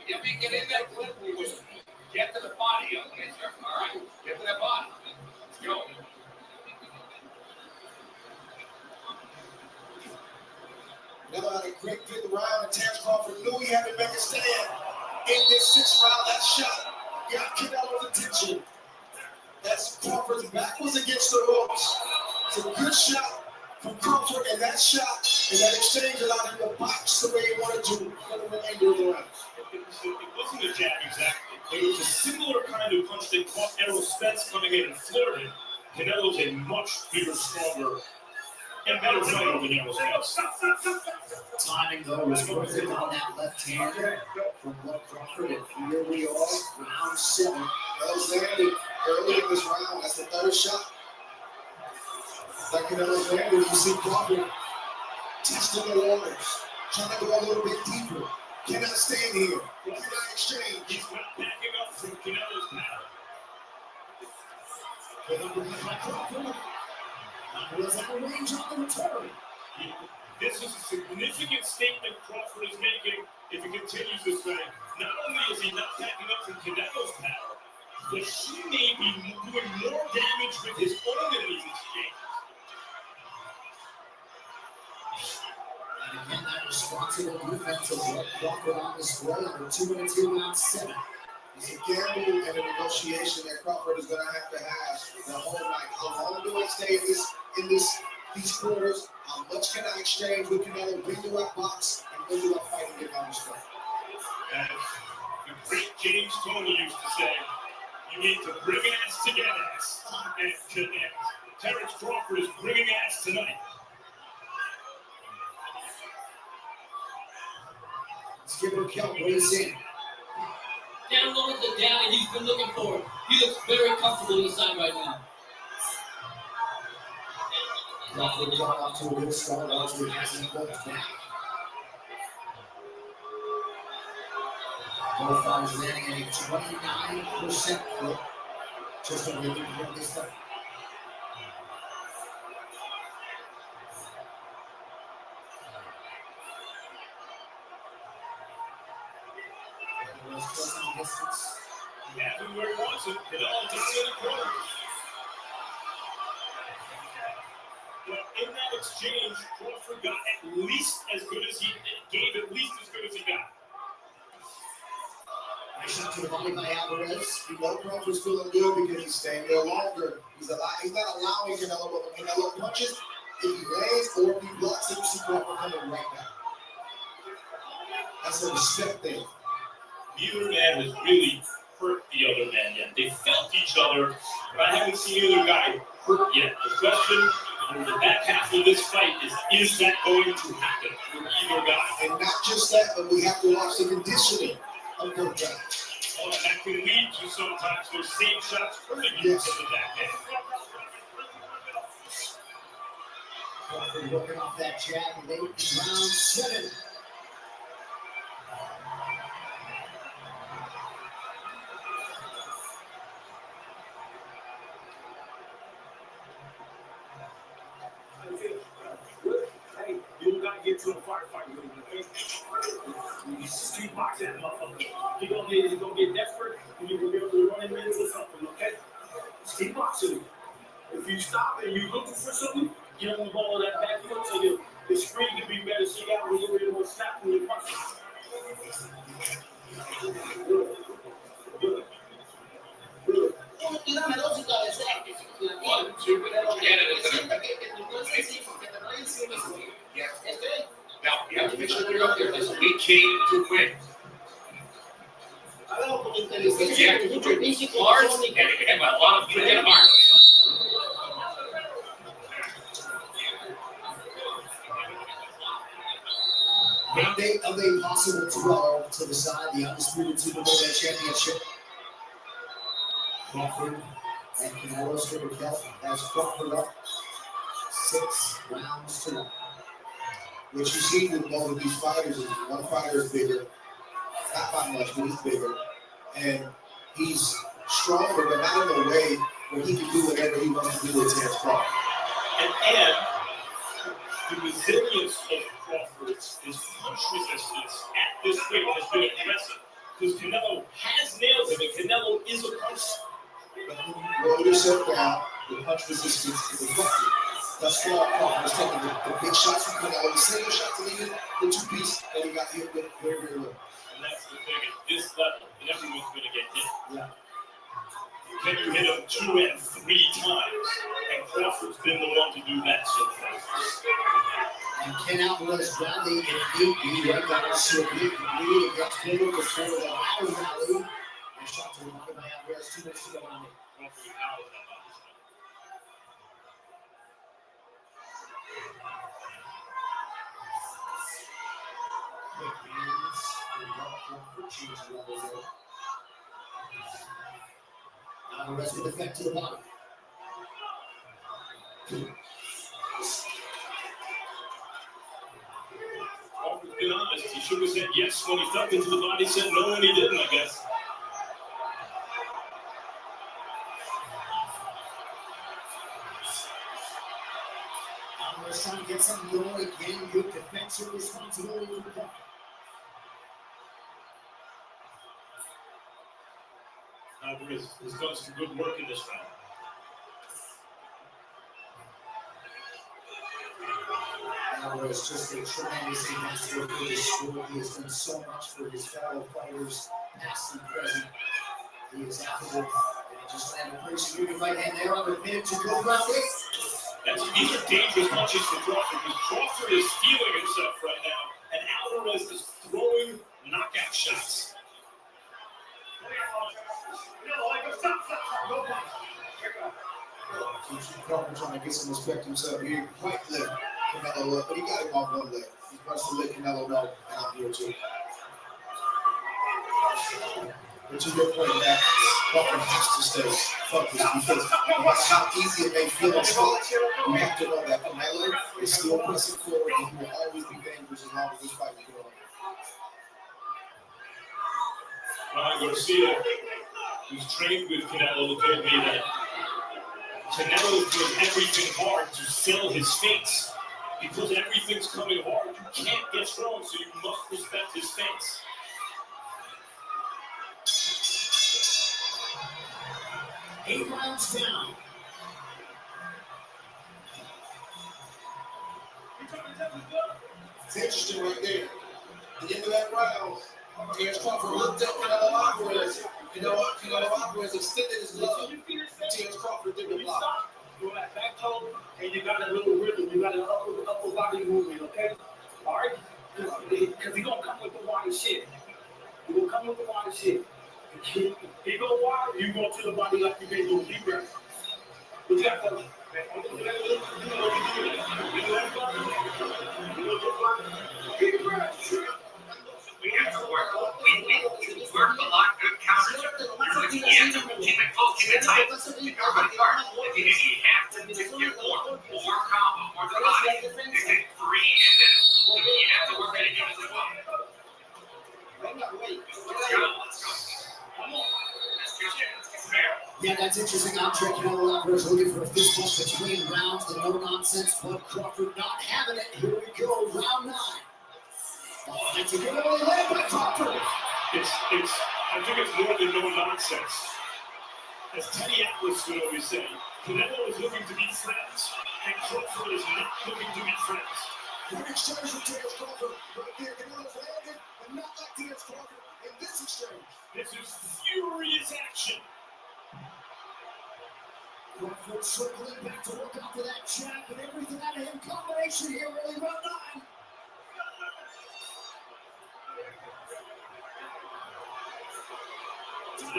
If we get in that clip, we will get to the body. Okay, sir. All right, get to the body. Let's go. Canelo had a great fifth round, and Terrence Crawford knew he had to make a stand in this sixth round. That shot got Canelo's attention. As Crawford's back was against the ropes. It's a good shot from Crawford, and that shot and that exchange allowed him to box the way he wanted to for the remainder of the round. It wasn't a jab exactly. It was a similar kind of punch that caught Errol Spence coming in and flirted. Canelo's a much bigger, stronger, and better fighter than Errol Spence. Timing, though, was perfect on that left hand from Crawford, and here we are, round 7. That was landed early in this round. That's the third shot. Like Canelo's landed, you see Crawford testing the waters, trying to go a little bit deeper. Cannot stand here. Cannot exchange. He's not backing up from Canelo's power. This is a significant statement Crawford is making if he continues this way. Not only is he not backing up from Canelo's power, but he may be doing more damage with his own in these exchanges. And again, that responsible defense of Crawford on display under 2 minutes here, round 7. It's a gamble and a negotiation that Crawford is going to have the whole night. How long do I stay in these quarters? How much can I exchange with Canelo? When do I box? And when do I fight and get my respect? As the great James Toney used to say, you need to bring ass to get ass. And Terrence Crawford is bringing ass tonight. Skipper Kelp weighs in. Down low with the down he's been looking for. He looks very comfortable inside right now. Crawford got off to a good start, but he hasn't looked back. Both fighters landing at a 29% clip. Just a really good this fight. Yeah, where he wants it. Canelo down in the corner. But in that exchange, Crawford got at least as good as he gave, at least as good as he got. Nice shot to the body by Alvarez. You know Crawford's feeling good because he's staying there longer. He's not allowing Canelo, but when Canelo punches, if he lands or if he blocks it, you see Crawford coming right back. That's a respect thing. Neither man has really hurt the other man yet. They felt each other, but I haven't seen either guy hurt yet. The question in the back half of this fight is that going to happen for either guy? And not just that, but we have to watch the conditioning of both guys. Oh, and that can lead to sometimes those same shots hurting you from the back end. Crawford working off that jab late in round 7. Hey, you don't gotta get to a firefight with him, okay? You street box that motherfucker. He's gonna get desperate and you're gonna be able to run him into something, okay? Street boxing him. If you stop and you're looking for something, get on the ball of that back foot so the screen can be better so you got a little bit more snap when you're punching. Good. Good. Good. Now, you have to make sure you're up there. Listen, we came to win. You have to put your hearts and have a lot of freaking heart. Round 8 of a possible 12 to the side, the undisputed Superman Championship. Crawford and Canelo Skipper Kelp has Crawford up 6 rounds to 1. What you see with both of these fighters is one fighter is bigger, not by much, but he's bigger, and he's stronger, but not in a way where he can do whatever he wants to do with Terrence Crawford. And the resilience of Crawford's his punch resistance at this weight has been impressive. Because Canelo has nailed him, and Canelo is a puncher. Roll yourself down, the punch resistance is effective. Thus far, Crawford is taking the big shots from Canelo, the single shots, and even the 2-piece that he got hit with very, very low. And that's the thing, at this level, everyone's going to get hit. Yeah. Can you hit him 2 and 3 times? And Crawford's been the one to do that so far. And Ken Alvarez Bradley in 8. He right back to a big lead against Taylor before the ladder rally. And shot to the body by Alvarez 2 minutes to go on it. Crawford with Alvarez on this one. Quick hands. Crawford changes level there. Alvarez with effect to the body. Crawford's been honest. He should have said yes when he felt into the body, said no when he didn't, I guess. gets him going again. Good defensive responsibility for the ball. Alvarez has done some good work in this round. Alvarez just a tremendous master for his sport. He has done so much for his fellow fighters, past and present. He is affable and just landed a pretty secure right hand there on the minute to go around it. These are dangerous punches for Crawford because Crawford is feeling himself right now, and Alvarez is throwing knockout shots. Crawford trying to get some respect himself here. Right leg, Canelo up, but he got him off one leg. He wants to let Canelo know, and I'm here too. But to your point, that Crawford has to stay focused because no matter how easy it may feel in spots, you have to know that Canelo is still pressing forward and he will always be dangerous as long as this fight is going on. Ryan Garcia, who's trained with Canelo, told me that Canelo is doing everything hard to sell his face. Because everything's coming hard, you can't get thrown, so you must respect his face. 8 rounds down. It's interesting right there. At the end of that round, Terence Crawford looked at Canelo Alvarez. Canelo Alvarez extended his glove. Terence Crawford didn't block. You got that back toe, and you got a little rhythm. You got an upper body movement, okay? All right? Because he's going to come with the wild shit. He's going to come with the wild shit. He go wild, you go to the body like you made those deep breaths. But you got to... Deep breaths. We have to work. We work a lot. Good counters. You're looking in. Keep it close. Keep it tight. Keep everybody apart. If you have to get more combo, more drive, you take 3 and then you have to work at it as well. Let's go. Come on. Let's get fair. Yeah, that's interesting. I'm checking Canelo Alvarez looking for a fist bump between rounds. The no-nonsense, but Crawford not having it. Here we go, round 9. It's a good early leg by Crawford. I think it's more than no nonsense. As Teddy Atlas would always say, Canelo is looking to be friends, and Crawford is not looking to be friends. Good exchange from Terence Crawford. Right there, Canelo's landed, but not like Terence Crawford in this exchange. This is furious action. Crawford circling back to work out for that jab and everything out of him. Combination here, really round 9. There's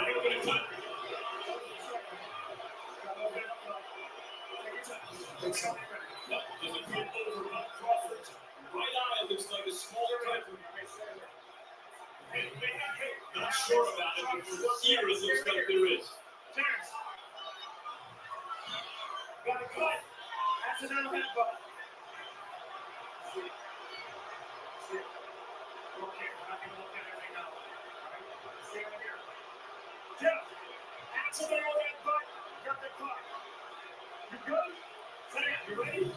a good over by Crawford. Right eye looks like a small cut. Not sure about it, but from here it looks like there is. Got a cut. Accidental headbutt. Okay, we're not going to look at everything now. Stay right here. Jeff, accidental headbutt. Got the cut. You good? You ready? Let's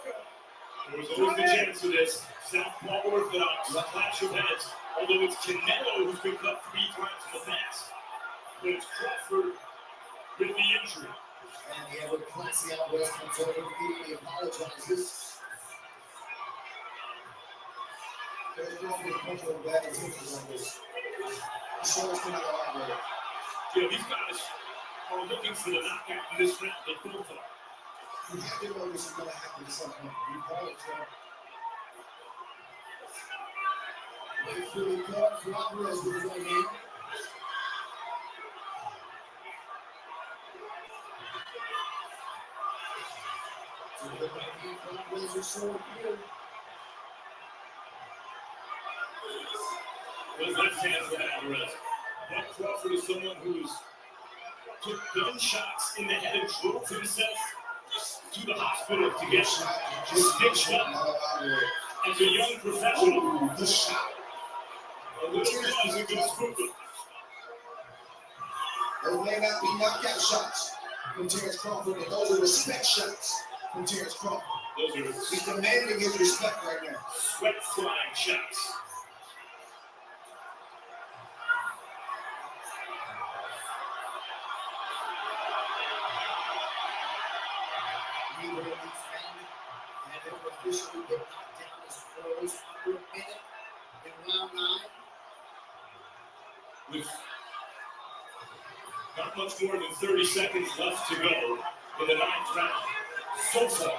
go. There was always the chance of this. Southpaw orthodox, a clash of heads. Although it's Canelo who's been cut 3 times in the past. But it's Crawford with the injury. And the ever classy Alvarez comes over immediately apologizes. There's Crawford punching back and forth on this. So it's Canelo Alvarez. Yeah, these guys are looking for the knockout in this round. They both are. You have to know this is going to happen at some point. You call it, Trump. Wait for the call for Alvarez with his right hand. Alvarez is so good. Well, left hand for Alvarez. But Crawford is someone who's took gunshots in the head and drove himself to the hospital to get stitched up as a young professional. The shot. A little bit is a good spook. Those may not be knockout shots from Terence Crawford, and those are respect shots from Terence Crawford. Those are He's demanding his respect right now. sweat flying shots. Neither of these men have ever officially been knocked down as pros under a minute in round 9. With not much more than 30 seconds left to go in the 9th round. So far,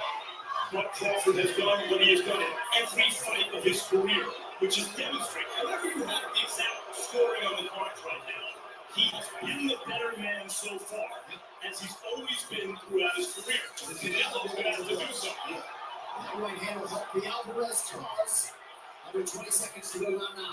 what Crawford has done, what he has done in every fight of his career, which is demonstrated. However you have the exact scoring on the cards right now, he has been the better man so far, as he's always been throughout his career. Canelo is going to have to do something. That right hand will help the Alvarez cause. Under 20 seconds to go round 9.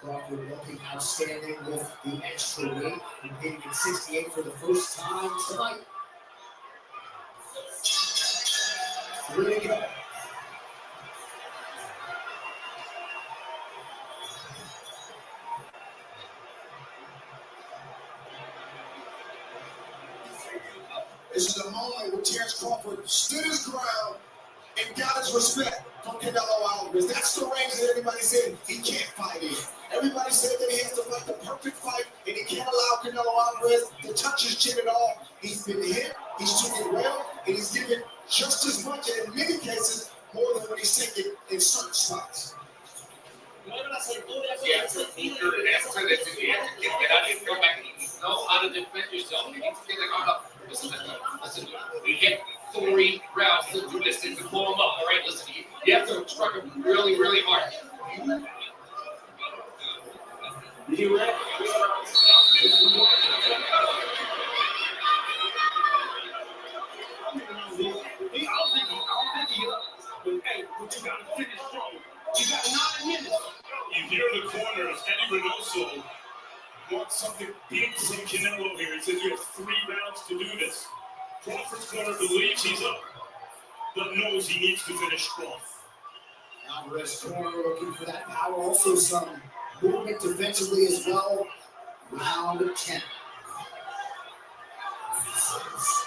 Crawford looking outstanding with the extra weight, competing at 68 for the first time tonight. 3 to go. This is the moment where Terence Crawford stood his ground and got his respect from Canelo Alvarez. That's the range that everybody said he can't fight in. Everybody said that he has to fight the perfect fight and he can't allow Canelo Alvarez to touch his chin at all. He's been hit, he's took it well, and he's given just as much, and in many cases, more than what he's taken in certain spots. You have to keep your answer that you have to get out and go back and you know how to defend yourself. You need to get it out. Listen, we get 3 rounds to do this thing to pull them up. All right, listen, you have to strike them really, really hard. You ready? I don't think he up. But hey, but you gotta finish strong. You got 9 minutes. You hear the corners, Eddie Reynoso wants something big from Canelo here. He says you have 3 rounds to do this. Crawford's corner believes he's up, but knows he needs to finish strong. Alvarez corner looking for that power. Also some movement defensively as well. Round 10.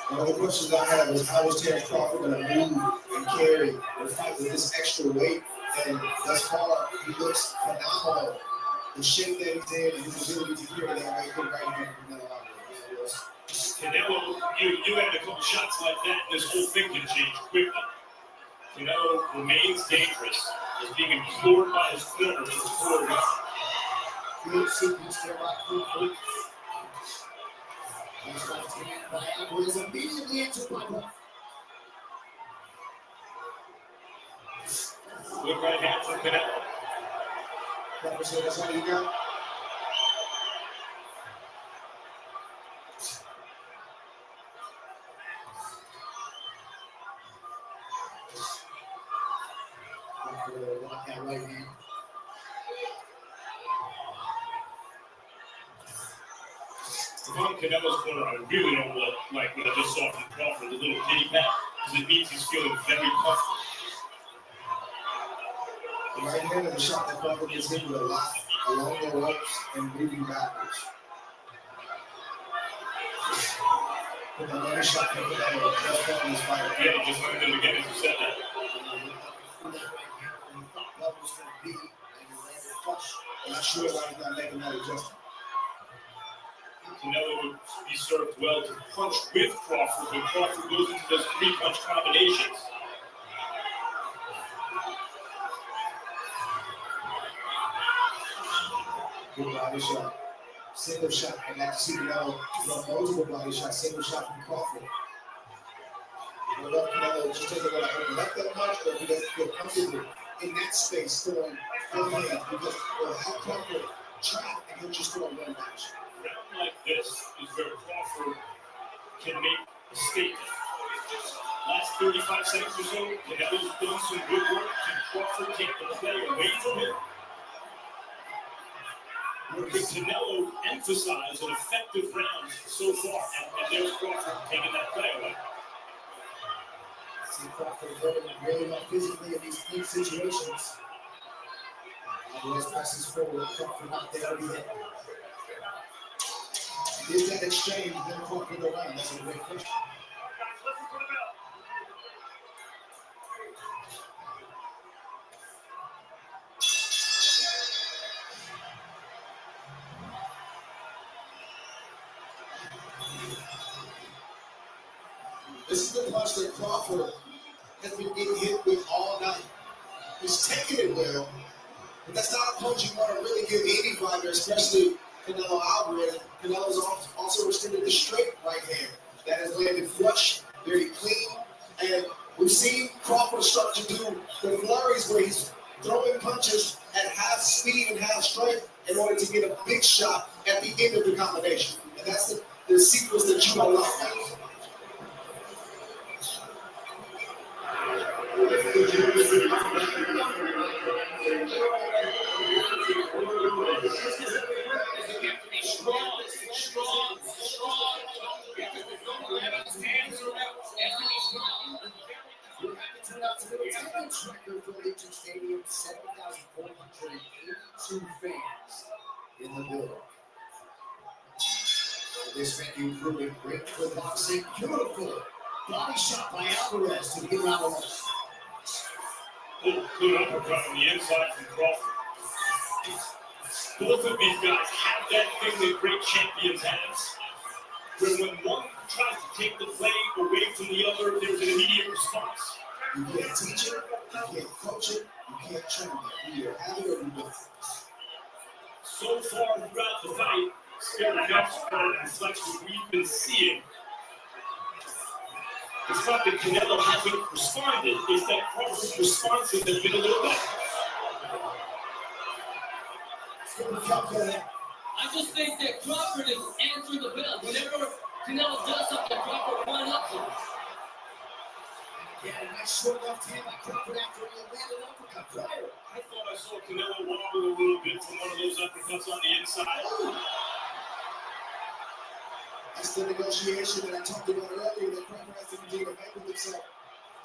One of the questions I had was how was Terence Crawford going to move and carry and fight with this extra weight? And thus far, he looks phenomenal. The shape that he's in and his ability to carry that weight right here from Canelo Alvarez. Canelo, you had a couple shots like that, this whole thing can change quickly. Canelo remains dangerous. He's being implored by his corner to support him. Good sequence there by Crawford. He's left hand by Alvarez immediately into Crawford. Good right hand from Canelo. Crawford said that's all you got. Lock that right hand. From Canelo's corner, I really don't like what I just saw from Crawford, the little pity pat, because it means he's feeling very comfortable. The right hand of the shot that Crawford gets hit with a lot along the ropes and moving backwards. With another shot from Canelo, that's what he's fighting. Yeah, just like him again, as you said that. Not sure why he's not making that adjustment. Canelo would be served well to punch with Crawford when Crawford goes into those 3-punch combinations. Good body shot. Single shot. I got to see Canelo multiple body shots. Single shot from Crawford. I love Canelo just taking what I open up that much, but he doesn't feel comfortable in that space throwing one hand because how Crawford trapped and he'll just throw one body shot. Round like this is where Crawford can make a statement. Last 35 seconds or so, Canelo's done some good work. Can Crawford take the play away from him? Or can Canelo emphasize an effective round so far? And there's Crawford taking that play away. See Crawford really well physically in these big situations. Alvarez presses forward. Crawford not there to be hit. Is that exchange then Crawford around? That's a great question. This is the punch that Crawford has been getting hit with all night. He's taking it well, but that's not a punch you want to really give any fighter, especially Canelo Alvarez. Canelo's also extended the straight right hand that has landed flush, very clean, and we've seen Crawford start to do the flurries where he's throwing punches at half speed and half strength in order to get a big shot at the end of the combination. And that's the sequence that you don't like. Record for Legion Stadium, 7,482 fans in the building. This venue proving great for boxing. Beautiful body shot by Alvarez to get around the wall. Good uppercut on the inside from Crawford. Both of these guys have that thing that great champions have. When one tries to take the play away from the other, there's an immediate response. You can't teach it, you can't coach it, you can't train it. You either have it or you don't. So far throughout the fight, still enough reflects what we've been seeing. It's not that Canelo hasn't responded, it's that Crawford's responses have been a little better. I just think that Crawford is answering the bell. Whenever Canelo does something, Crawford one-ups him. Yeah, a nice short left hand by Crawford after he landed an uppercut prior. I thought I saw Canelo wobble a little bit from one of those uppercuts on the inside. That's the negotiation that I talked about earlier that Crawford has to continue to make with himself.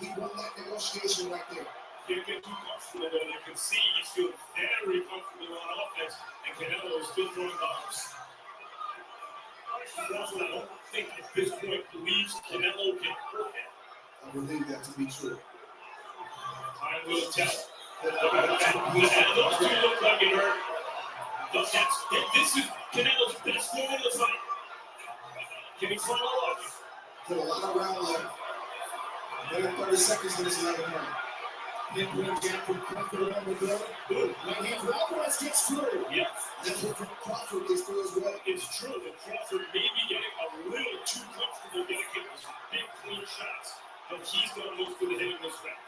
He won that negotiation right there. Can't get too comfortable though. You can see he's feeling very comfortable on offense, and Canelo is still throwing bombs. Crawford, I don't think at this point believes Canelo can hurt him. I believe that to be true. Time will tell. Those two look like it hurt. This is Canelo's best moment of the fight. Can he follow up? Put a lot of round left. Another 30 seconds in this another round. Pinpoint gap from Crawford around the door. Right hand for Alvarez gets through. Yes. That's what Crawford gets through as well. It's true that Crawford may be getting a little too comfortable getting those big clean shots, but he's going to look for the hitting this round.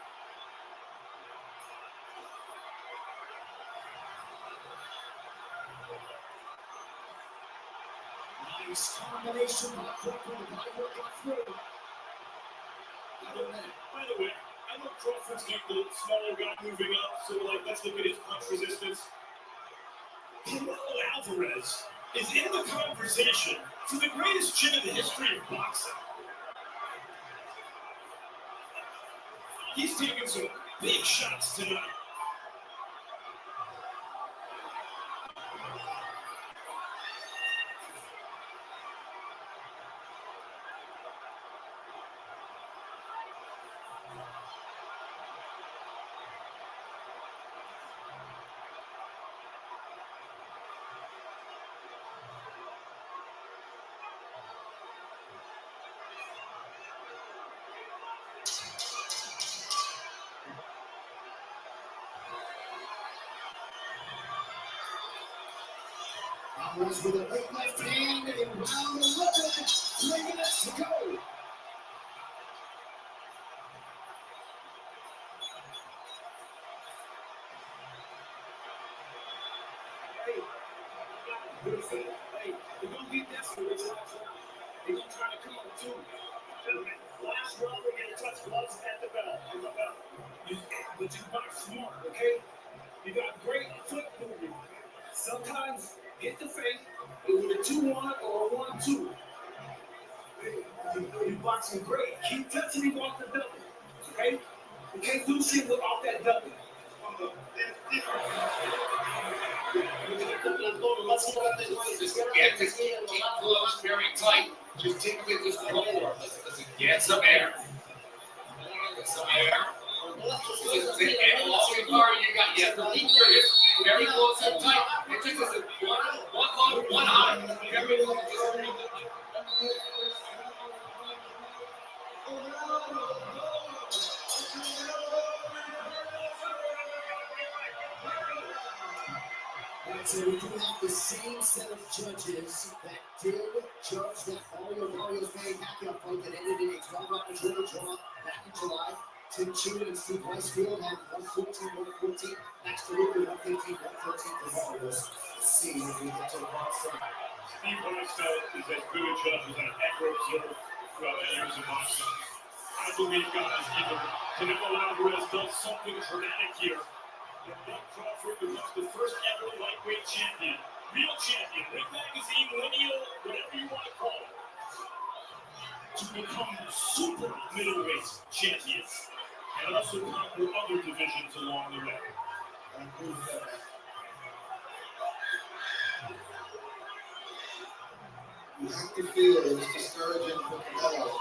Nice combination by Crawford and body work got through. By the way, I know Crawford's like the smaller guy moving up, so like let's look at his punch resistance. Canelo Alvarez is in the conversation for the greatest chin in the history of boxing. He's taking some big shots tonight. Alvarez with a late left hand and round 11, 3 minutes to go. Hey, they're going to get desperate. They're going to try to come up with two. Last round, we're going to touch gloves at the bell. But you box smart, okay? You got great foot movement. Sometimes hit the fake with a 2-1 or a 1-2. You're boxing great. Keep touching him off the double, okay? You can't do shit off that double. Get this, keep closed very tight. Just take it just a little. Get some air. Get some air. Just take it all the car you got. You have to lean your hips very close and tight. It just is one low, one high. Very low. So we do have the same set of judges that did judge that Mario's Bay Pacquiao fight that ended in a 12-round draw back in July. Tim Chu and Steve Weisfield had 114, Max DeLuca 115, 113 for Mario's. Let's see if we get to the box side. Steve Weisfield is as good a judge as I've ever observed throughout the years of boxing. I believe, guys, either Canelo Alvarez does something dramatic here. Bud Crawford becomes the first ever lightweight champion, real champion, Ring Magazine, lineal, whatever you want to call it, to become super middleweight champions and also conquer other divisions along the way. You have to feel it was discouraging for Canelo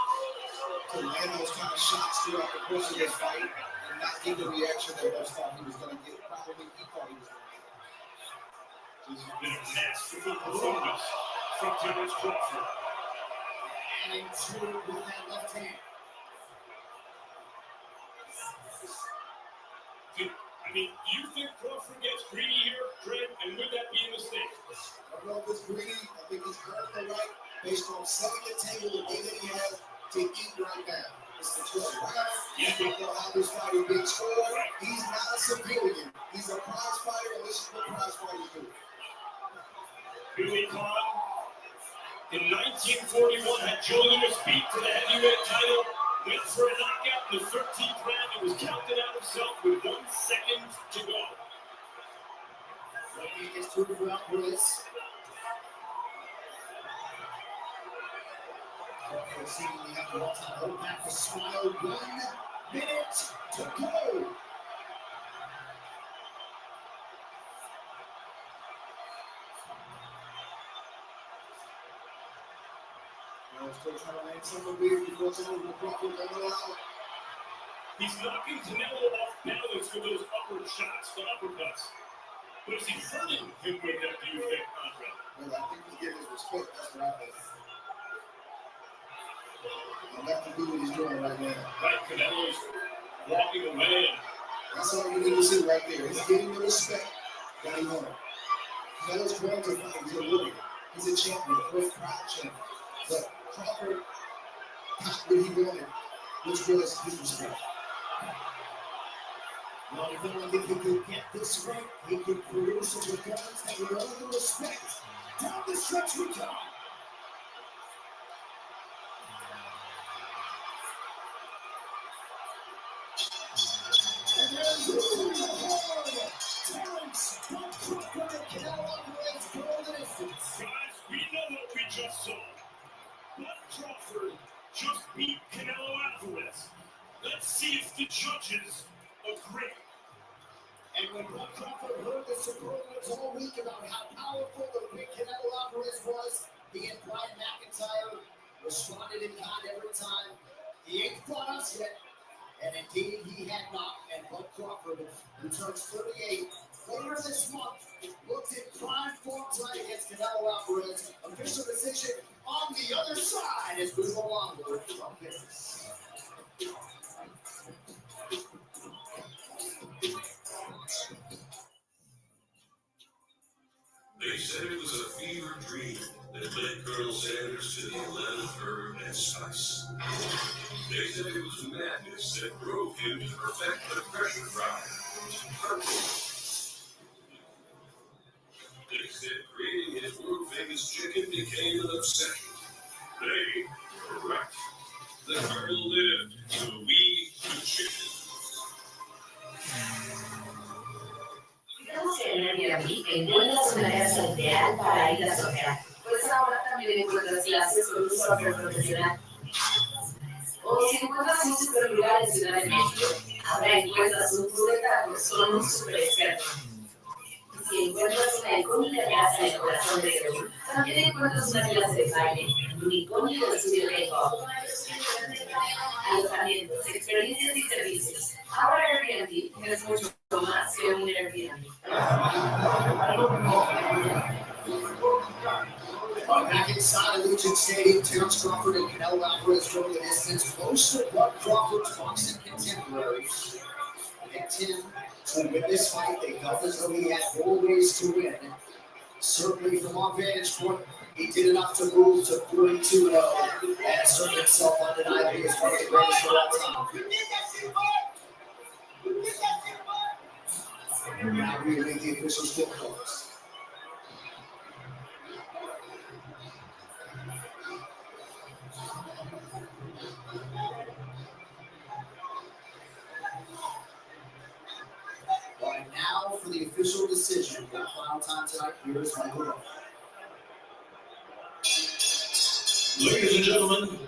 to land those kind of shots throughout the course of this fight and not get the reaction that most thought he was going to get. Probably he thought he was going to get. This has been a masterful performance from Terence Crawford. And two with that left hand. I mean, do you think Crawford gets greedy here, Greg? And would that be a mistake? I don't know if it's greedy. I think he's earned the right based on setting the table the way that he has to eat right now. It's the 12 round. You don't know how this fight is being scored. He's not a civilian. He's a prize fighter, and this is what prize fighters do. Billy Conn, in 1941, had Joe Louis beat for the heavyweight title, went for a knockout in the 13th round, and was counted out himself with 1 second to go. He gets to the ground with this. Seemingly have the all-time hold back to smile. 1 minute to go. Still trying to land some of it before it's over. Crawford going out. He's knocking Canelo off balance with those upward shots, the uppercuts. But is he hurting him with them, do you think, Conrad? Well, I think he's getting his respect. That's what I think. You have to do what he's doing right now. Right, Canelo's walking away. That's all you need to see right there. He's getting the respect that he wanted. Canelo's going to fight. He's a warrior. He's a champion, a great proud champion. But Crawford got what he wanted, which was his respect. Well, if he could get this right, he could produce a performance that would earn the respect. Down the stretch we go. And there's the Terence Crawford and Canelo Alvarez go the distance. Guys, we know what we just saw. Bud Crawford just beat Canelo Alvarez. Let's see if the judges agree. And when Bud Crawford heard the superlatives all week about how powerful the big Canelo Alvarez was, he and Brian McIntyre responded in kind every time. He ain't fought us yet. And indeed, he had not. And Bud Crawford, who turns 38 later this month, looked in prime form tonight against Canelo Alvarez. Official decision on the other side as we go onward from business. They said it was a fever dream that led Colonel Sanders to the 11th herb and spice. They said it was madness that drove him to perfect the pressure dryer. They said creating his world-famous chicken became an obsession. They were right. The Colonel lived so we could chicken. Estamos en Airbnb encuentras una casa ideal para ir a surfear. Pues ahora también encuentras clases con un surfer profesional. O si encuentras un super lugar en Ciudad de México, ahora encuentras un tour de tacos con un super experto. Si encuentras una icónica casa en el corazón de Perú, también encuentras una clase de baile, un unicornio del estudio K-pop. Alojamientos, experiencias y servicios. Ahora Airbnb es mucho más que un Airbnb. Back inside Allegiant Stadium, Terrence Crawford and CANELO Alvarez go the distance. Most of Bud Crawford's boxing contemporaries. And Tim, to win this fight, they felt as though he had 4 ways to win. Certainly from our vantage point, he did enough to move to 42-0 and assert himself undeniably as one of the greatest of all time. Now we await the official scorecards. Right now for the official decision. The final time tonight, here's Michael Ruff. Ladies and gentlemen,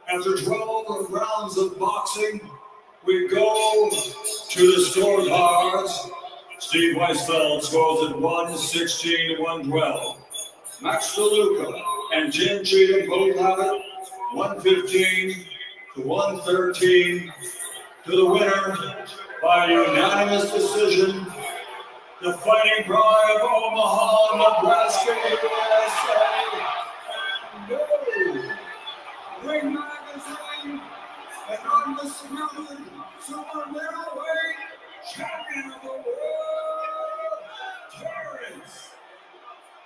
after 12 rounds of boxing, we go to the scorecards. Steve Weisfeld scores at 116 to 112. Max DeLuca and Jim Cheatham both have it 115 to 113 to the winner by unanimous decision, the Fighting Pride of Omaha, Nebraska, USA. Ring Magazine and undisputed super middleweight champion of the world, Terrence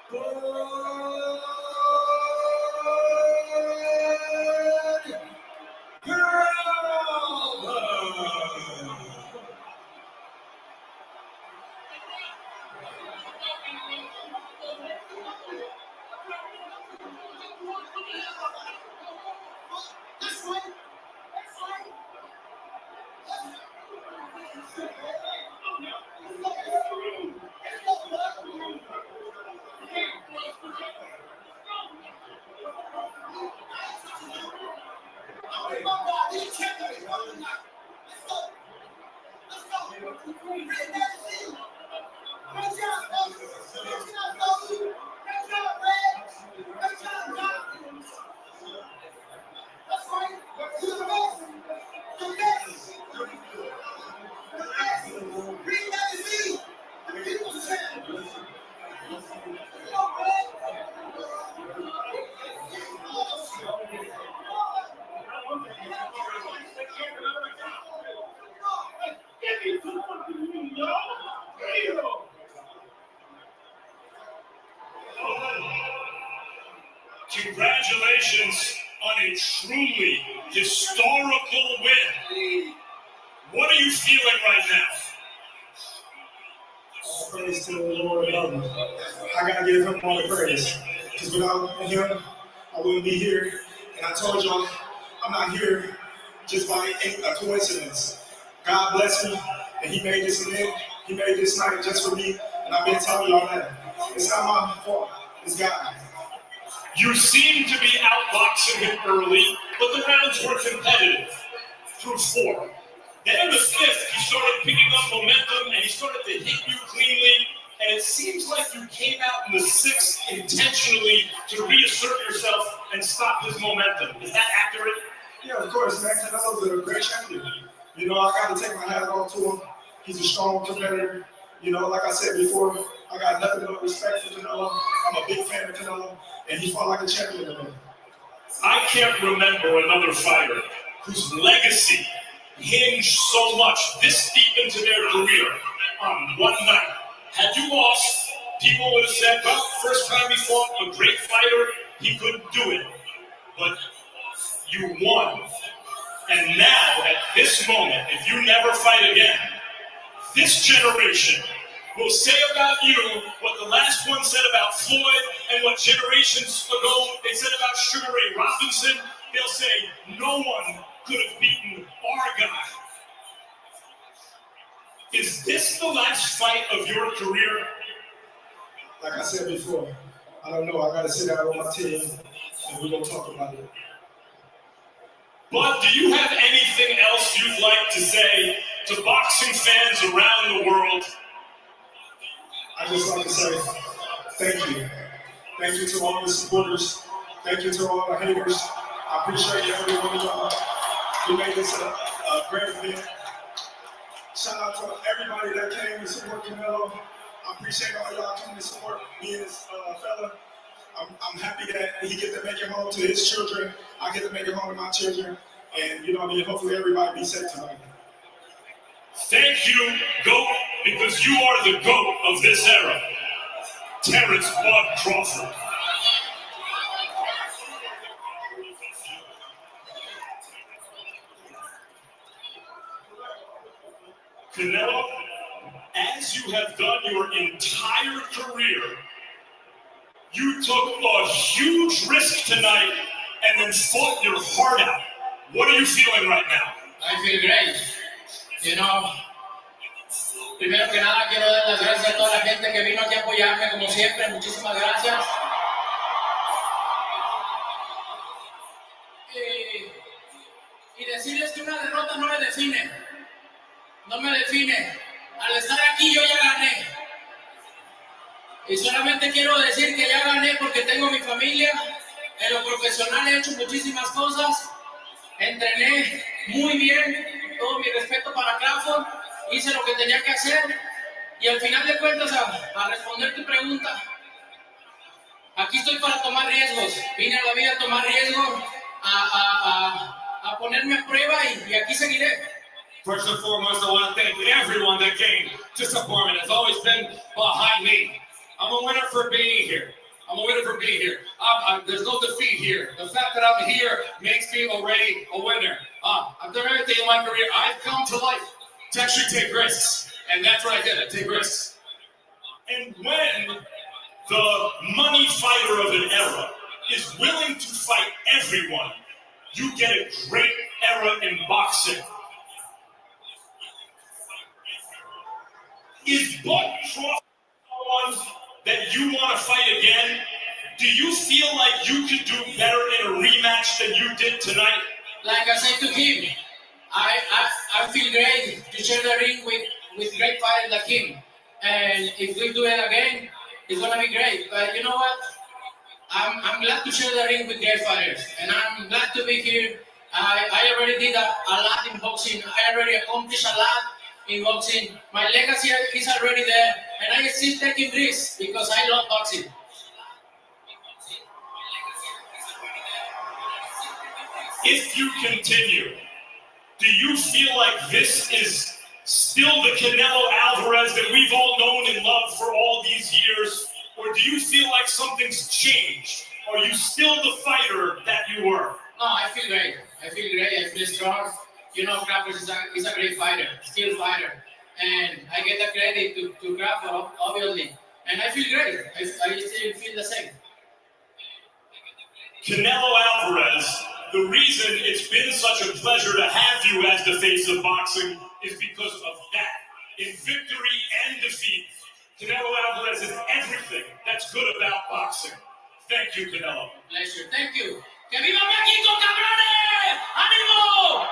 Crawford. Congratulations on a truly historical win. What are you feeling right now? All praise to the Lord above me. I gotta give him all the praise. Because without him, I wouldn't be here. And I told y'all, I'm not here just by a coincidence. God bless me, and he made this event. He made this night just for me. And I've been telling y'all that. It's not my fault. It's God. You seemed to be outboxing him early, but the rounds were competitive through 4. Then in the 5th, he started picking up momentum and he started to hit you cleanly. And it seems like you came out in the 6th intentionally to reassert yourself and stop his momentum. Is that accurate? Yeah, of course, man. Canelo's a great champion. You know, I got to take my hat off to him. He's a strong competitor. You know, like I said before, I got nothing but respect for Canelo. I'm a big fan of Canelo, and he fought like a champion to me. I can't remember another fighter whose legacy hinged so much this deep into their career on one night. Had you lost, people would have said, well, first time he fought a great fighter, he couldn't do it. But you won. And now, at this moment, if you never fight again, this generation will say about you what the last one said about Floyd and what generations ago they said about Sugar Ray Robinson. They'll say, no one could have beaten our guy. Is this the last fight of your career? Like I said before, I don't know. I got to sit down with my team, and we're going to talk about it. But do you have anything else you'd like to say to boxing fans around the world? I just like to say thank you. Thank you to all the supporters. Thank you to all the haters. I appreciate every one of y'all. You made this a great event. Shout out to everybody that came to support Canelo. I appreciate all y'all coming to support me and this fella. I'm happy that he get to make it home to his children. I get to make it home to my children. And you know what I mean? Hopefully everybody be safe tonight. Thank you, GOAT, because you are the GOAT of this era. Terrence Bud Crawford. Canelo, as you have done your entire career, you took a huge risk tonight and then fought your heart out. What are you feeling right now? I feel great. You know, primero que nada quiero dar las gracias a toda la gente que vino aquí a apoyarme, como siempre. Muchísimas gracias. Y decirles que una derrota no me define. No me define. Al estar aquí yo ya gané. Y solamente quiero decir que ya gané porque tengo mi familia. En lo profesional he hecho muchísimas cosas. Entrené muy bien. Todo mi respeto para Crawford. Hice lo que tenía que hacer. Y al final de cuentas, a responder tu pregunta, aquí estoy para tomar riesgos. Vine a la vida a tomar riesgos, a ponerme a prueba y aquí seguiré. First and foremost, I want to thank everyone that came to support me. That's always been behind me. I'm a winner for being here. There's no defeat here. The fact that I'm here makes me already a winner. I've done everything in my career. I've come to life to actually take risks. And that's what I did. I take risks. And when the money fighter of an era is willing to fight everyone, you get a great era in boxing. Is Bud Crawford someone that you want to fight again? Do you feel like you could do better in a rematch than you did tonight? Like I said to him, I feel great to share the ring with great fighters like him. And if we do it again, it's going to be great. But you know what? I'm glad to share the ring with great fighters. And I'm glad to be here. I already did a lot in boxing. I already accomplished a lot in boxing. My legacy is already there. And I still taking risks because I love boxing. If you continue, do you feel like this is still the Canelo Alvarez that we've all known and loved for all these years? Or do you feel like something's changed? Are you still the fighter that you were? No, I feel great. I feel strong. You know, Crawford is a great fighter, still fighter. And I get the credit to Crawford, obviously. And I feel great. I still feel the same. Canelo Alvarez, the reason it's been such a pleasure to have you as the face of boxing is because of that. In victory and defeat, Canelo Alvarez is everything that's good about boxing. Thank you, Canelo. Pleasure. Thank you. ¡Que viva México, cabrones! ¡Ánimo!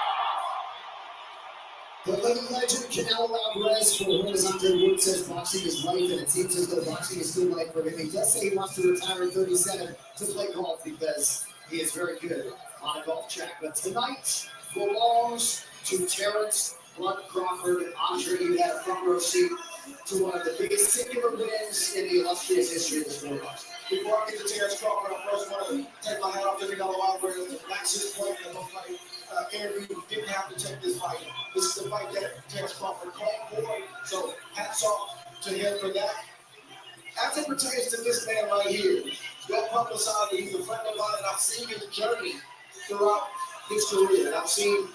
The living legend Canelo Alvarez, for what is out there, Wood says boxing is life, and it seems as though boxing is still life for him. He does say he wants to retire at 37 to play golf because he is very good on a golf track. But tonight belongs to Terrence Bud Crawford. And Andre, you had a front row seat to one of the biggest singular wins in the illustrious history of the sport. Before I get to Terrence Crawford, I first want to take my hat off to Canelo Alvarez. That's his point in the fight. Andrew didn't have to take this fight. This is the fight that Terrence Crawford called for. So hats off to him for that. As it pertains to this man right here, well publicized, he's a friend of mine, and I've seen his journey throughout his career. And I've seen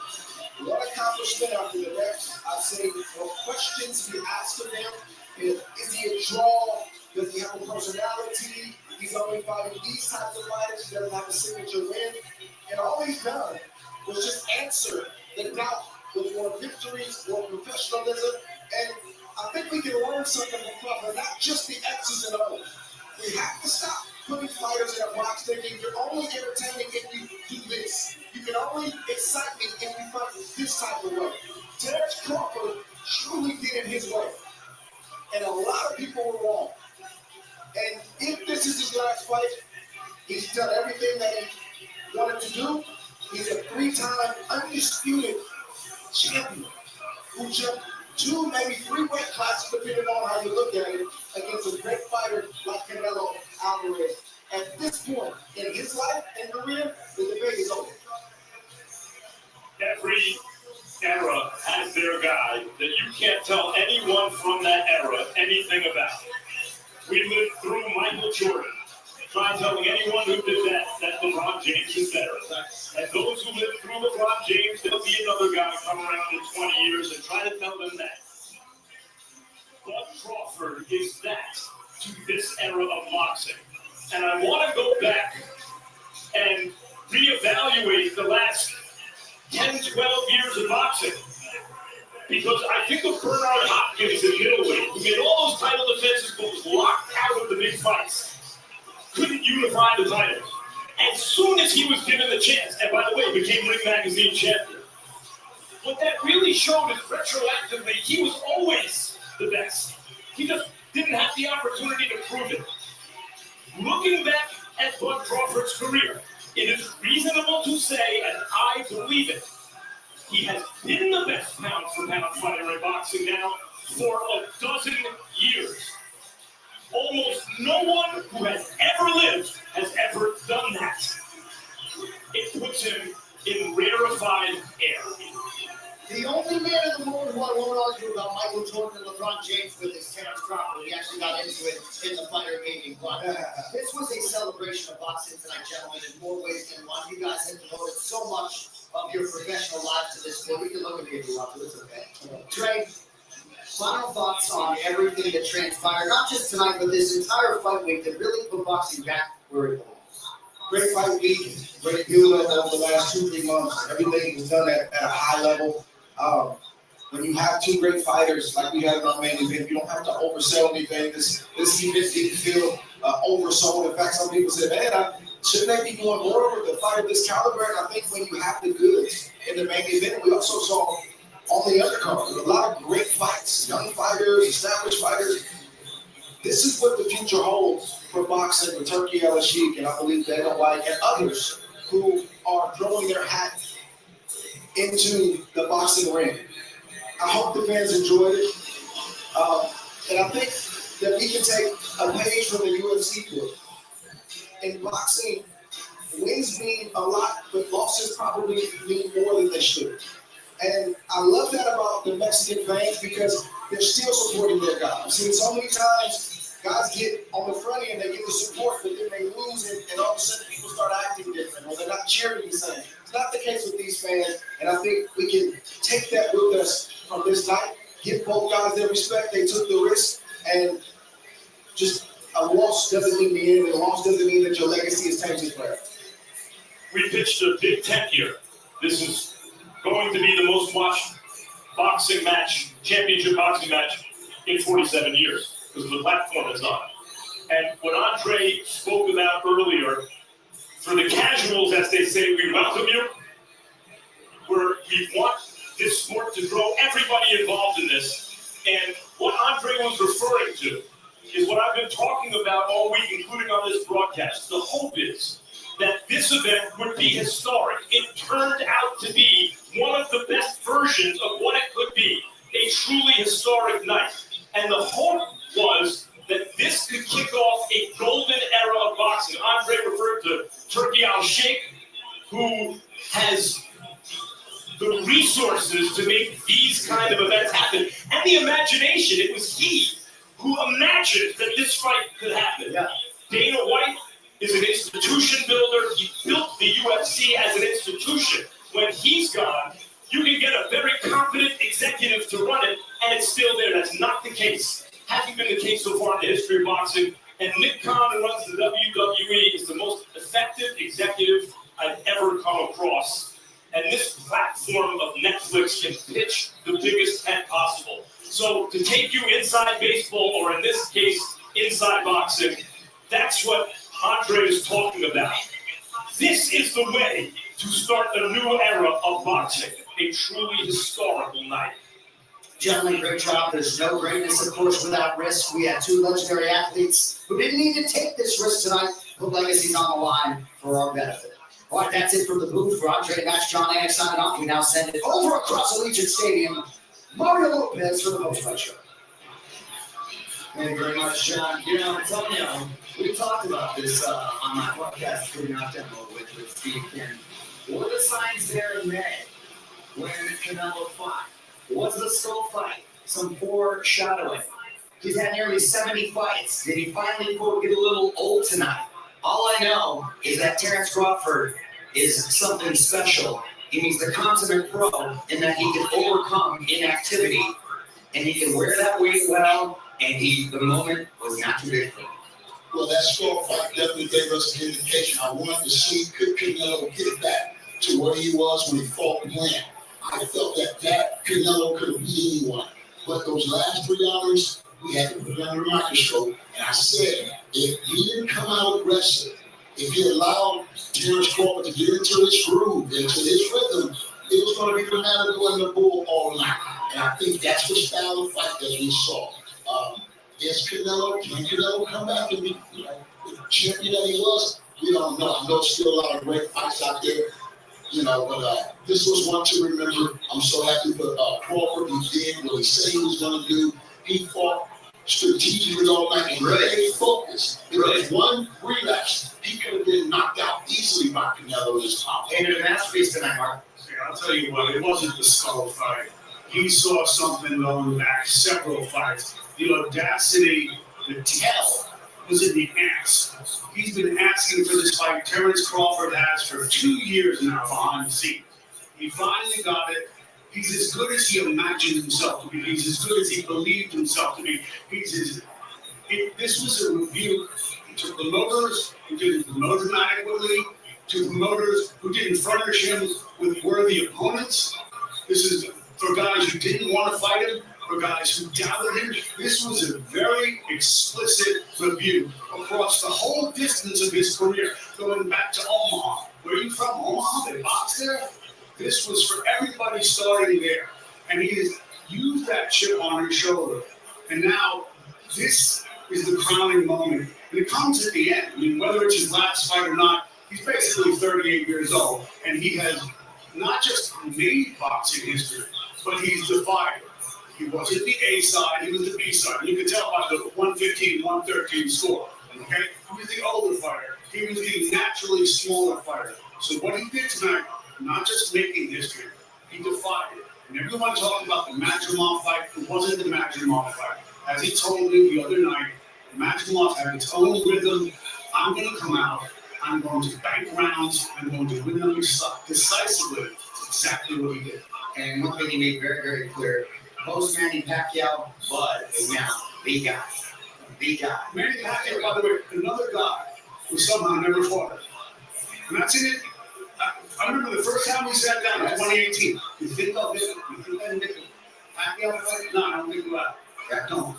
one accomplishment after the next. I've seen what questions he asked of him. Is he a draw? Does he have a personality? He's only fighting these types of fighters. He doesn't have a signature win. And all he's done was just answer the doubt with more victories, more professionalism. And I think we can learn something from Crawford, not just the X's and O's. We have to stop putting fighters in a box thinking you're only entertaining if you do this. You can only excite me if you fight this type of way. Terrence Crawford truly did it his way. And a lot of people were wrong. three-time undisputed champion who jumped 2, maybe 3 weight classes, depending on how you look at it, against a great fighter like Canelo Alvarez. At this point in his life and career, the debate is over. Every era has their guy that you can't tell anyone from that era anything about. We lived through Michael Jordan. Try telling anyone who did that LeBron James is better. And those who lived through LeBron James, there'll be another guy come around in 20 years and try to tell them that. Bud Crawford is that to this era of boxing. And I want to go back and reevaluate the last 10, 12 years of boxing. Because I think of Bernard Hopkins in middleweight, who made all those title defenses but was locked out of the big fights. Couldn't unify the titles. As soon as he was given the chance, and by the way, became Ring Magazine champion. What that really showed is retroactively, he was always the best. He just didn't have the opportunity to prove it. Looking back at Bud Crawford's career, it is reasonable to say, and I believe it, he has been the best pound-for-pound fighter in boxing now for a dozen years. Almost no one who has ever lived has ever done that. It puts him in rarefied air. The only man in the world who I won't argue about Michael Jordan and LeBron James with is Terrence Crawford. We actually got into it in the fighter meeting. But this was a celebration of boxing tonight, gentlemen, in more ways than one. You guys have devoted so much of your professional lives to this sport. We can look at me if you want to. It's okay. Trey, final thoughts on everything that transpired, not just tonight, but this entire fight week that really put boxing back where it belongs. Great fight week, great build-up over the last 2-3 months. Everything was done at a high level. When you have 2 great fighters like we had in our main event, you don't have to oversell anything. This event didn't feel oversold. In fact, some people said, man, shouldn't they be going more with a fight of this caliber? And I think when you have the goods in the main event, we also saw on the undercard a lot of great fights, young fighters, established fighters. This is what the future holds for boxing with Turkey Al-Sheikh, and I believe Dana White and others who are throwing their hat into the boxing ring. I hope the fans enjoyed it. And I think that we can take a page from the UFC book. In boxing, wins mean a lot, but losses probably mean more than they should. And I love that about the Mexican fans because they're still supporting their guys. I've seen so many times guys get on the front end, they get the support, but then they lose it, and all of a sudden people start acting different, or they're not cheering the same. It's not the case with these fans, and I think we can take that with us from this night, give both guys their respect. They took the risk, and just a loss doesn't mean the end, and a loss doesn't mean that your legacy is tainted forever. We pitched a Big Ten here. This is going to be the most watched boxing match, championship boxing match in 47 years because of the platform it's on. And what Andre spoke about earlier, for the casuals, as they say, we welcome you. We want this sport to grow, everybody involved in this. And what Andre was referring to is what I've been talking about all week, including on this broadcast. The hope is that this event would be historic. It turned out to be one of the best versions of what it could be, a truly historic night. And the hope was that this could kick off a golden era of boxing. Andre referred to Turkey Al-Sheikh, who has the resources to make these kind of events happen, and the imagination. It was he who imagined that this fight could happen. Yeah. Dana White is an institution builder. He built the UFC as an institution. When he's gone, you can get a very competent executive to run it, and it's still there. That's not the case. Hasn't been the case so far in the history of boxing. And Nick Khan, who runs the WWE, is the most effective executive I've ever come across. And this platform of Netflix can pitch the biggest tent possible. So to take you inside baseball, or in this case, inside boxing, that's what Andre is talking about. This is the way to start a new era of boxing, a truly historical night. Gentlemen, great job. There's no greatness, of course, without risk. We had 2 legendary athletes who didn't need to take this risk tonight, but legacies on the line for our benefit. All right, that's it from the booth for Andre Match. John Ann signing off. We now send it over across Allegiant Stadium. Mario Lopez for the post-fight show. Thank you very much, John. You know, Antonio, we talked about this on my podcast, Putting Out Demo with Steve Ken. What are the signs there in May when Canelo fought? Was the skull fight some foreshadowing? He's had nearly 70 fights. Did he finally, quote, get a little old tonight? All I know is that Terence Crawford is something special. He's the consummate pro in that he can overcome inactivity and he can wear that weight well, and the moment was not too big for him. Well, that skull fight definitely gave us an indication. I wanted to see could Canelo get back to where he was when he fought Glenn. I felt that Canelo could beat anyone. But those last 3 hours, we had to put it under a microscope. And I said, if he didn't come out aggressive, if he allowed Terence Crawford to get into his groove, into his rhythm, it was going to be the Matador and the Bull all night. And I think that's the style of fight that we saw. Is Canelo, can Canelo come back and be the champion that he was? We don't know. I know there's still a lot of great fights out there, but this was one to remember. I'm so happy for Crawford. He did what he said he was going to do. He fought strategically all night and stayed focused. If there's one relapse, he could have been knocked out easily by Canelo in his top. And a masterpiece tonight, Mark. Yeah, I'll tell you what, it wasn't the skull fight. He saw something going back several fights. The audacity, the tell was in the ass. He's been asking for this fight. Terence Crawford has for 2 years now behind the scenes. He finally got it. He's as good as he imagined himself to be. He's as good as he believed himself to be. This was a rebuke to promoters who didn't promote him adequately, to promoters who didn't furnish him with worthy opponents. This is for guys who didn't want to fight him, for guys who doubted him. This was a very explicit rebuke across the whole distance of his career, going back to Omaha. Where are you from? Omaha? They box there? This was for everybody starting there. And he has used that chip on his shoulder. And now this is the crowning moment. And it comes at the end. I mean, whether it's his last fight or not, he's basically 38 years old. And he has not just made boxing history, but he's defied it. He wasn't the A side, he was the B side. You can tell by the 115, 113 score. Okay? He was the older fighter. He was the naturally smaller fighter. So what he did tonight, not just making history, he defied it. And everyone talked about the Madrimov fight. It wasn't the Madrimov fight. As he told me the other night, Madrimov had its own rhythm. I'm going to come out. I'm going to bank rounds. I'm going to win them decisively. Exactly what he did. And one thing he made very, very clear, post Manny Pacquiao, Bud is now the guy. The guy. Manny Pacquiao, by the way, another guy who somehow never fought him. And that's in it. I remember the first time we sat down in 2018. You think of it? You think of it? Pacquiao fight? No, I don't think about it. Yeah, don't.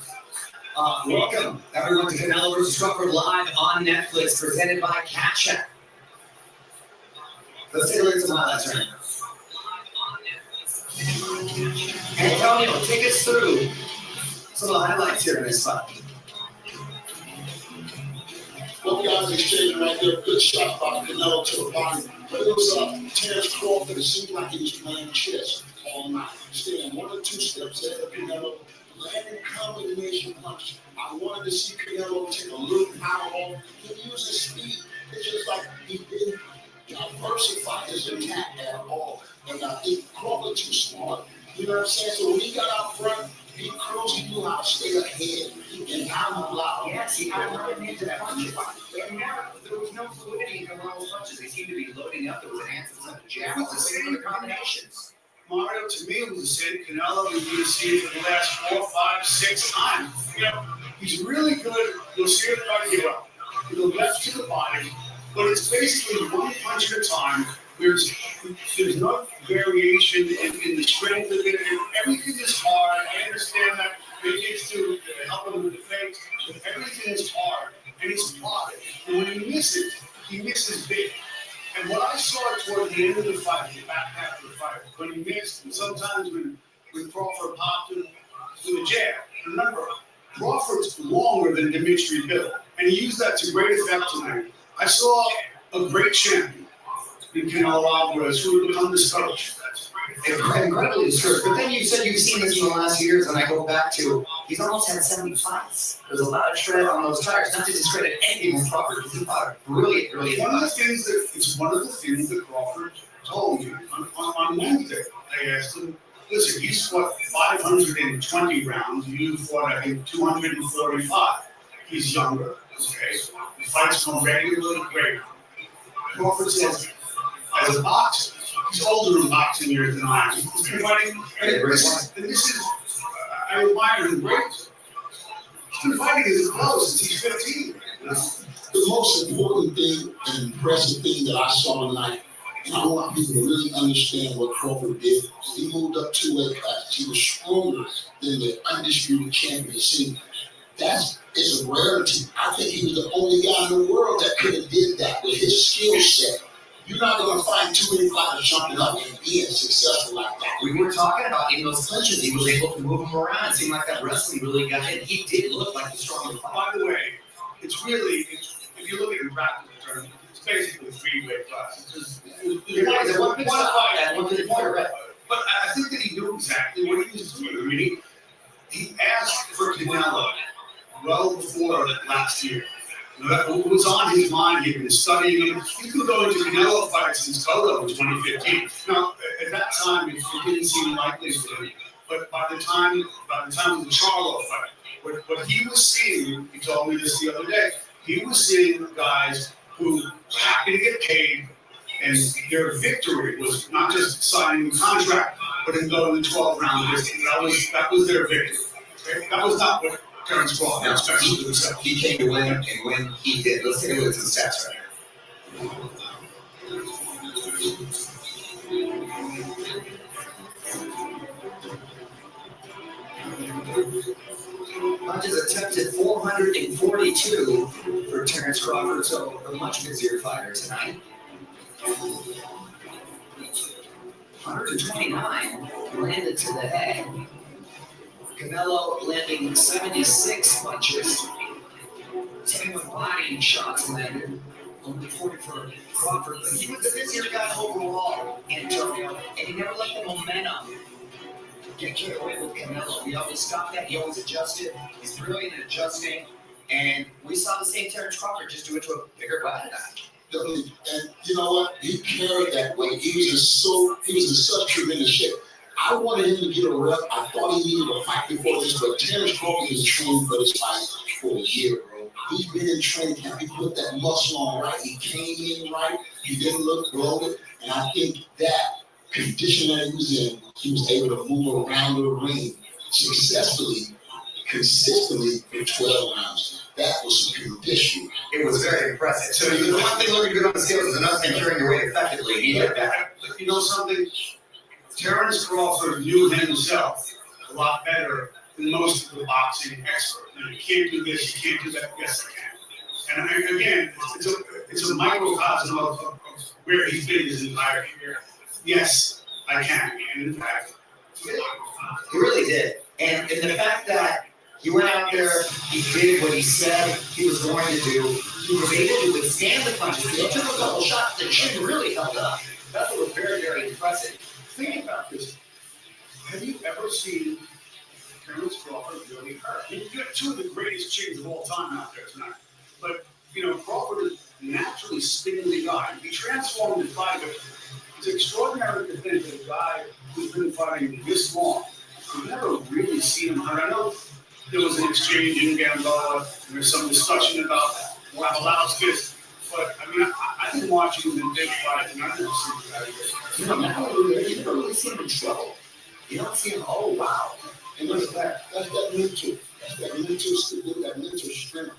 Welcome, everyone, to Canelo vs. Crawford live on Netflix, presented by Cash App. Let's take a look at some highlights right now. Antonio, take us through some of the highlights here in this fight. Both guys exchanging right there. Good shot by Canelo to the body. But it was Terence Crawford. It seemed like he was playing chess all night. Staying 1 or 2 steps ahead of Canelo, landing combination punches. I wanted to see Canelo take a little power off. He used his speed. It's just like he didn't diversify his attack at all. And I think Crawford too smart. You know what I'm saying? So when he got out front, he cruised, he knew how to stay ahead and how to allow. Yes, he got running into that punch. There was no fluidity in Canelo's punches. They seemed to be loading up. There was an answer to the jab. It was the same with the combinations. Mario, to me, it was the same. Canelo we've been seeing for the last 4, 5, 6 times. He's really good. You'll see it right here. To the left to the body, but it's basically one punch at a time. There's no variation in the strength of it. Everything is hard. I understand that it gets to help him with the fakes, but everything is hard, and he's plotted. And when he misses big. And what I saw toward the end of the fight, the back half of the fight, when he missed, and sometimes when Crawford popped him with a jab. Remember, Crawford's longer than Dimitri Bill, and he used that to great effect tonight. I saw a great champion. in Canelo Alvarez, who would become discouraged. Incredibly discouraged. But then you said you've seen this in the last few years, and I go back to he's almost had 70 fights. There's a lot of tread on those tires. Not to discredit anything with Crawford. He fought brilliant. One of the things that Crawford told me on Wednesday. I asked him, listen, he's fought 520 rounds. You fought, I think, 245. He's younger, okay? He fights more regularly, great. Crawford says, as a boxer, he's older in boxing years than I am. He's been fighting, and this is, I admire him greatly. He's been fighting as close since he's 15. You know? The most important thing and impressive thing that I saw tonight, and I want people to really understand what Crawford did. He moved up 2 weight classes. He was stronger than the undisputed champion of the scene. That is a rarity. I think he was the only guy in the world that could have did that with his skill set. You're not going to find too many fighters jumping up and being successful like that. We were talking about in those clinches, he was able to move him around. It seemed like that wrestling really got in. He did look like the stronger fighter. By the way, if you look at it in practical terms, it's basically 3 weight classes. But I think that he knew exactly what he was doing. I mean, he asked for Canelo well before last year. It was on his mind. He'd been studying him. He could go into Canelo fights since Cotto in 2015. Now, at that time, it didn't seem likely for him. But by the time of the Charlo fight, what he was seeing, he told me this the other day, he was seeing guys who were happy to get paid, and their victory was not just signing a contract, but in going the 12-round distance. That was their victory. That was not what Terrence Crawford expected himself. He came to win, and when he did, let's take a look at some stats right here. Punches attempted 442 for Terrence Crawford, so a much busier fighter tonight. 129 landed to the head. Canelo landing 76 punches. 21 body shots landed. Only 40 for Crawford, but he was the busier guy overall, Antonio, and he never let the momentum get carried away with Canelo. He always stopped that. He always adjusted. He's brilliant at adjusting, and we saw the same Terrence Crawford just do it to a bigger guy. And you know what? He carried that weight. He was in such tremendous shape. I wanted him to get a rep. I thought he needed a fight before this, but Terrence Crawford has trained for this fight for a year, bro. He's been in training camp. He put that muscle on right. He came in right. He didn't look bloated. And I think that condition that he was in, he was able to move around the ring successfully, consistently for 12 rounds. That was some condition. It was very impressive. So the one thing looking good on the scales is another thing carrying your weight effectively. He did that. But you know something? Terrence Crawford knew himself a lot better than most of the boxing experts. You can't do this, you can't do that. Yes, I can. And again, it's a microcosm of where he's been his entire career. Yes, I can. And in fact, he really did. And the fact that he went out there, he did what he said he was going to do. He was able to withstand the punches. He took a couple shots that chin really held up. That was very, very impressive. Think about this. Have you ever seen Terrence Crawford really hurt? You've got 2 of the greatest chins of all time out there tonight. But, Crawford is naturally spinning the guy. He transformed his body. It's extraordinary to think that a guy who's been fighting this long, you've never really seen him hurt. I know there was an exchange in Gamboa. There's some discussion about Wawalowski. But, I've been watching the big fights, and I've never seen the guy. You never really see him in trouble. You don't see him, oh, wow. And look at that. That's that mental. That's that mental stability, that mental strength,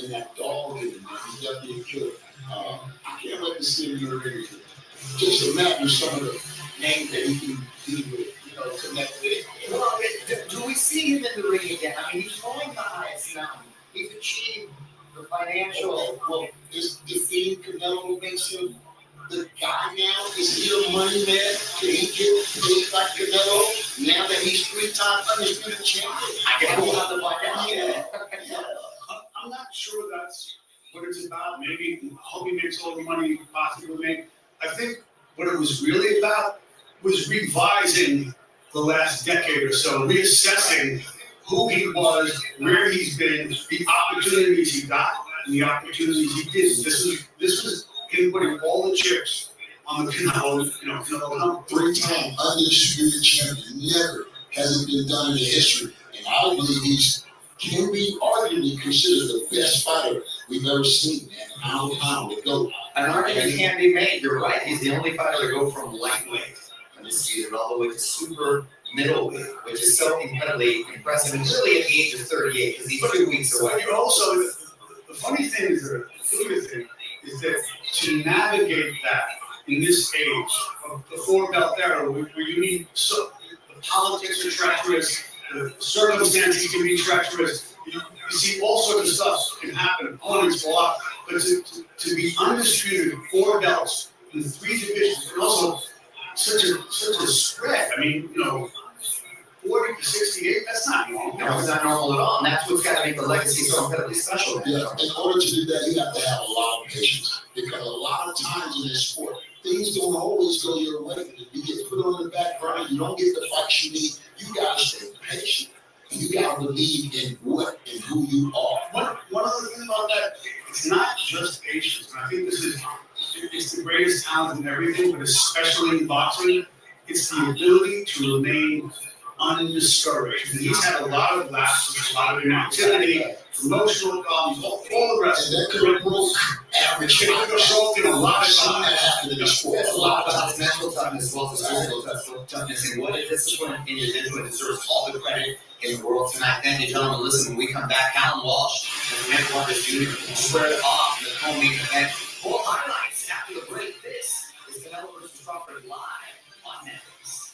and that dog in him. He's definitely a killer. I can't wait to see him in the ring. Just imagine some of the names that he can deal with, connect with. Well, do we see him in the ring again? He's going the highest mountain. He's achieved the financial. Well, this defeating Canelo makes him the guy now. Is he a money man? Can he get paid like Canelo now that he's 3-time undisputed champion? I can pull out the black out. Yeah. I'm not sure that's what it's about. Maybe I hope he makes all the money he possibly make. I think what it was really about was revising the last decade or so, reassessing who he was, where he's been, the opportunities he got, and the opportunities he didn't. This was him putting all the chips on the Canelo, Canelo. 3-time undisputed champion. Never has it been done in the history. And I believe can be arguably considered the best fighter we've ever seen, and pound to go. An argument can't be made. You're right. He's the only fighter to go from lightweight undisputed all the way to super middleweight, which is so incredibly impressive. And really at the age of 38, because he's 2 weeks away. But also, the funny thing is, the good thing is that to navigate that in this age of the four-belt era, where you need the politics are treacherous, the circumstances can be treacherous. You see all sorts of stuff can happen. Opponents block, but to be undisputed 4 belts in 3 divisions, and also such a spread. I mean, 40 to 68. That's not normal. No, it's not normal at all, and that's what's got to make the legacy so incredibly special. Yeah, in order to do that, you have to have a lot of patience, because a lot of times in this sport, things don't always go your way. You get put on the background. You don't get the fights you need. You got to stay patient. And you got to believe in what and who you are. One other thing about that, it's not just patience. And I think it's the greatest talent in everything, but especially in boxing, it's the ability to remain undiscouraged. And he's had a lot of lapses, a lot of inactivity, emotional problems, all the rest. And that could have broke average. It could have broken a lot of time. That happened in the sport. It's a lot about his mental toughness as well as physical toughness. And what a disciplined individual deserves all the credit in the world tonight. Thank you, gentlemen. Listen, when we come back, Alan Walsh and Nick Marcus Jr. squared off the co-main event. Full highlights after the break. This is CANELO vs. Crawford live on Netflix.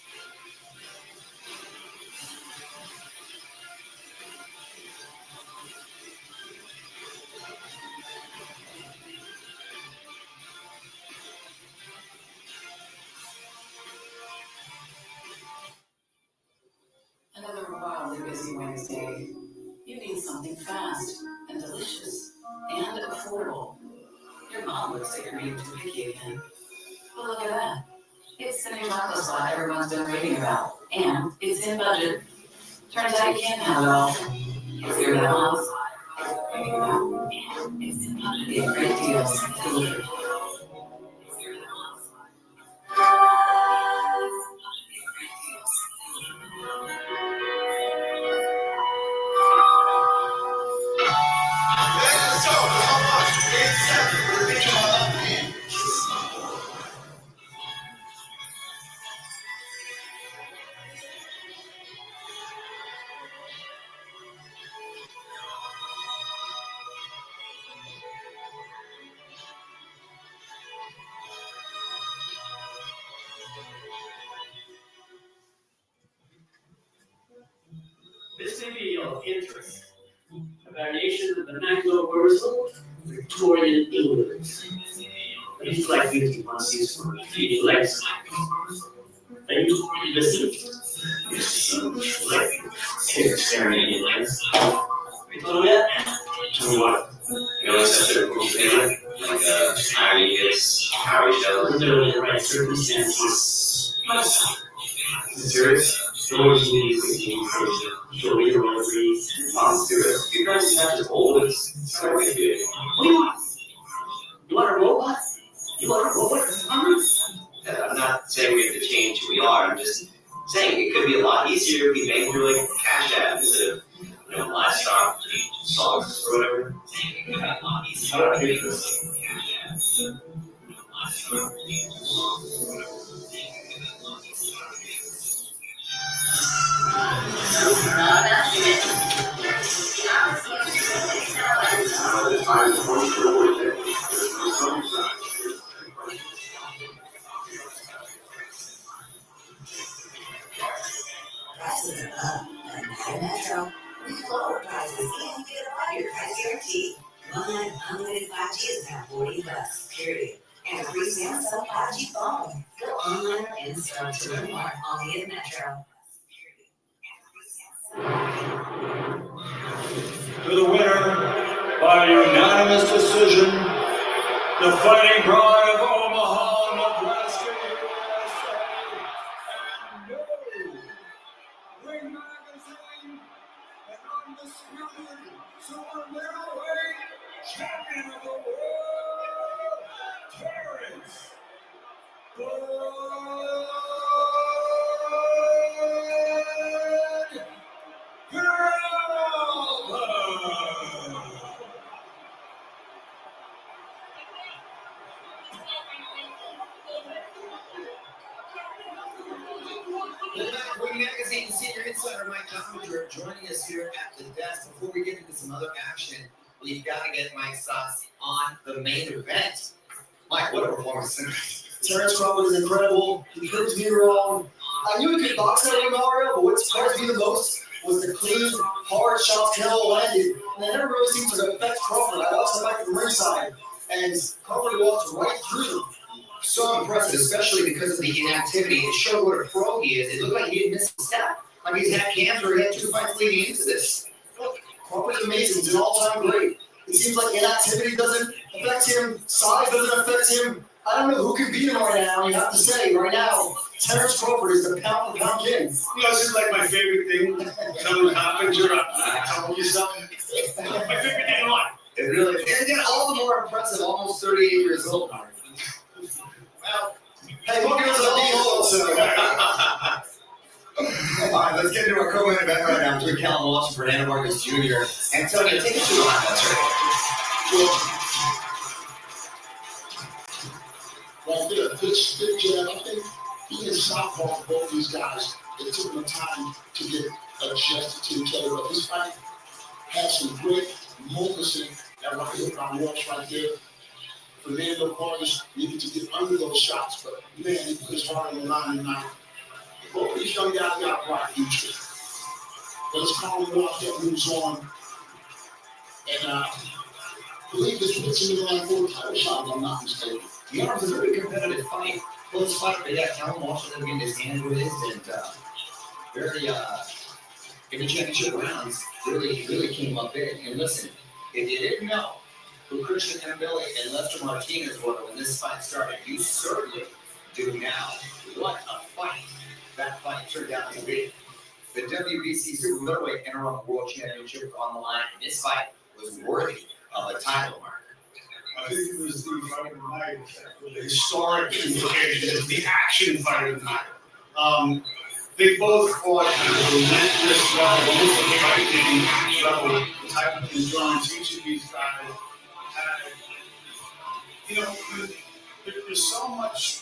Another wildly busy Wednesday. You need something fast and delicious and affordable. Your mom looks like you're being too picky again. But look at that. It's the new taco spot everyone's been raving about. And it's in budget. Turns out you can't have it all. It's your mom. And it's in budget. Get great deals delivered. This may be of interest. A variation of the vernacular whistle, Victorian England. It's like 50 months for feeding legs. Are you listening? Like Shakespearean legs. You thought of that? Tell me what. You know, such a cool thing, like Harry is Harry Shell. Literally the right circumstances. Serious? George needs to show you want to breathe. I'm serious. You guys have to old. It's so big. What do you want? You want a robot? You want a robot? I'm not saying we have to change who we are. I'm just saying it could be a lot easier if we make through like Cash App instead of livestock songs or whatever. How do I do this? Prices are up, but at Metro, we lower prices and get a fighter price guarantee. One night unlimited 5G is now $40, period. And a free Samsung 5G phone. Go online and start to learn more on the Metro. To the winner by unanimous decision, the Fighting Pride of Omaha, champion of the world, Terrence Welcome back, Magazine Senior Insider Mike Coppinger joining us here at the desk. Before we get into some other action, we've got to get Mike's thoughts on the main event. Mike, what a performance tonight. Terrence Crawford is incredible. He proved me wrong. I knew he could box that way, Mario, but what surprised me the most was the clean, hard shots Canelo landed. And that never really seemed to affect Crawford. I watched the fight from ringside, and Crawford walked right through them. So impressive, especially because of the inactivity. It showed what a pro he is. It looked like he didn't miss a step. Like he's had cancer, he had 2 fights leading into this. Look, Crawford's amazing. He's an all-time great. It seems like inactivity doesn't affect him. Size doesn't affect him. I don't know who can beat him right now. You have to say, right now, Terrence Crawford is the pound-for-pound king. You know, this is like my favorite thing. Someone happens, you're telling you something. My favorite thing in life. It really is. And again, all the more impressive, almost 38 years old. Well, hey, welcome to the All right, let's get into our co-main event right now between Callum Walsh and Fernando Vargas Jr. Antonio, take it to the line. That's right. Right there, good jab. I think he can southpaw both these guys. It took him time to get adjusted to each other. But this fight had some great moments in that right hook on Walsh right there. Fernando Vargas needed to get under those shots, but man, he put his heart on the line tonight. Both of these young guys got a bright future. But it's Colin Walsh that moves on. And I believe this puts him in line for a title shot, if I'm not mistaken. Yeah, it was a very competitive fight. Close fight, but yeah, Callum Walsh ended up getting his hand with it, and very, in the championship rounds, really came up big. And listen, if you didn't know who Christian Mbili and Lester Martinez were when this fight started, you certainly do now. What a fight that fight turned out to be. The WBC Super Middleweight Interim World Championship on the line, and this fight was worthy of a title mark. I think it was the fight of the night, the historic implications, the action fight of the night. They both fought at a relentless level, almost like fighting level, the type of endurance each of these guys had. You know, there's so much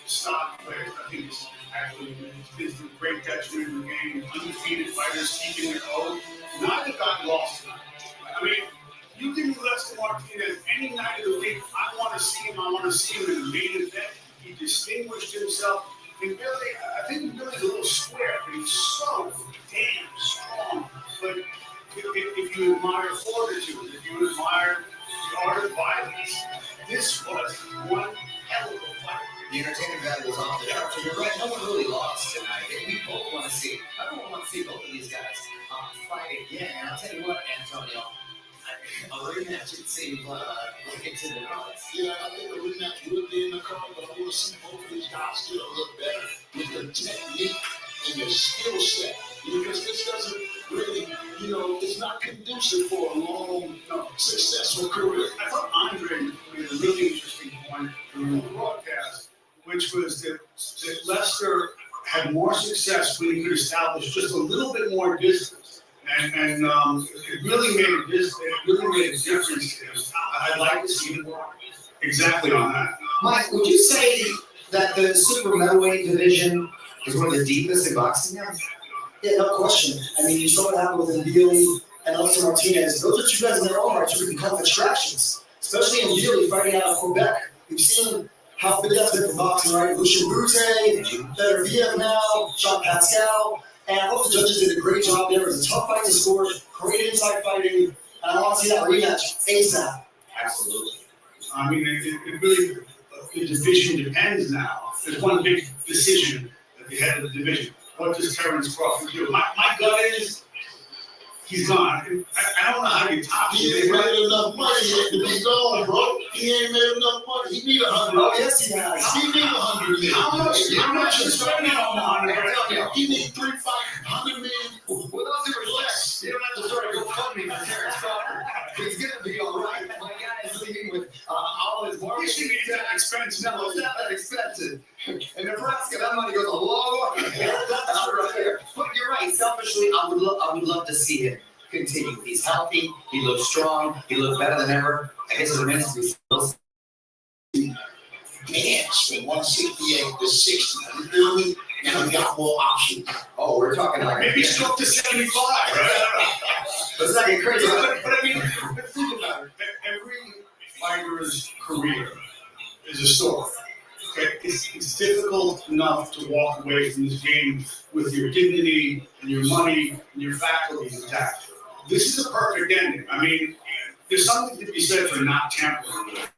stock players. I think it's actually it's a great detriment in the game. Undefeated fighters keeping their oath. Neither got lost tonight. I mean, you give me Lester Martinez any night of the week. I want to see him. I want to see him in the main event. He distinguished himself. And Billy, I think Billy's a little square, but he's so damn strong. But if you admire fortitude, if you admire the art of violence, this was one hell of a fight. The entertainment value was off the charts. So you're right, no one really lost tonight. And we both want to see, everyone wants to see both of these guys fight again. And I'll tell you what, Antonio, a rematch would seem like it's in the cards. Yeah, I think the rematch would be in the card, but I want to see both of these guys get a little better with their technique and their skill set. Because this doesn't really, it's not conducive for a long, successful career. I thought Andre made a really interesting point during the broadcast, which was that Lester had more success when he could establish just a little bit more distance. And it really made a difference to him. I'd like to see him exactly on that. Mike, would you say that the super middleweight division is one of the deepest in boxing now? Yeah, no question. I mean, you saw what happened with Mbili and Lester Martinez. Those are two guys in their own right who can become distractions, especially Mbili fighting out of Quebec. We've seen how big that's been for boxing, right? Lucien Bute, Beterbiev now, Jean Pascal. And I hope the judges did a great job there. It was a tough fight to score, great inside fighting, and I want to see that rematch ASAP. Absolutely. I mean, it really, the division depends now. There's one big decision at the head of the division. What does Terrence Crawford do? My gut is he's gone. I don't know how you top him. He ain't made enough money yet to be gone, bro. He ain't made enough money. He need 100. Oh, yes, he has. He need 100 million. How much is spending on him? He need 3 fights, 100 million. Without due respect, you don't have to start a GoFundMe for Terrence Crawford. He's going to be all right. No, it's not that expensive. In Nebraska, that money goes a long way. That's right there. But you're right. Selfishly, I would love to see him continue. He's healthy. He looks strong. He looks better than ever. I guess it remains to be seen. Dance from 168 to 60. You feel me? Now we got more options. Oh, we're talking like Maybe it's up to 75, right? Let's not get crazy. But I mean, think about it. Every fighter's career is a story. Okay? It's difficult enough to walk away from this game with your dignity and your money and your faculties intact. This is a perfect ending. I mean, there's something to be said for not tampering with it.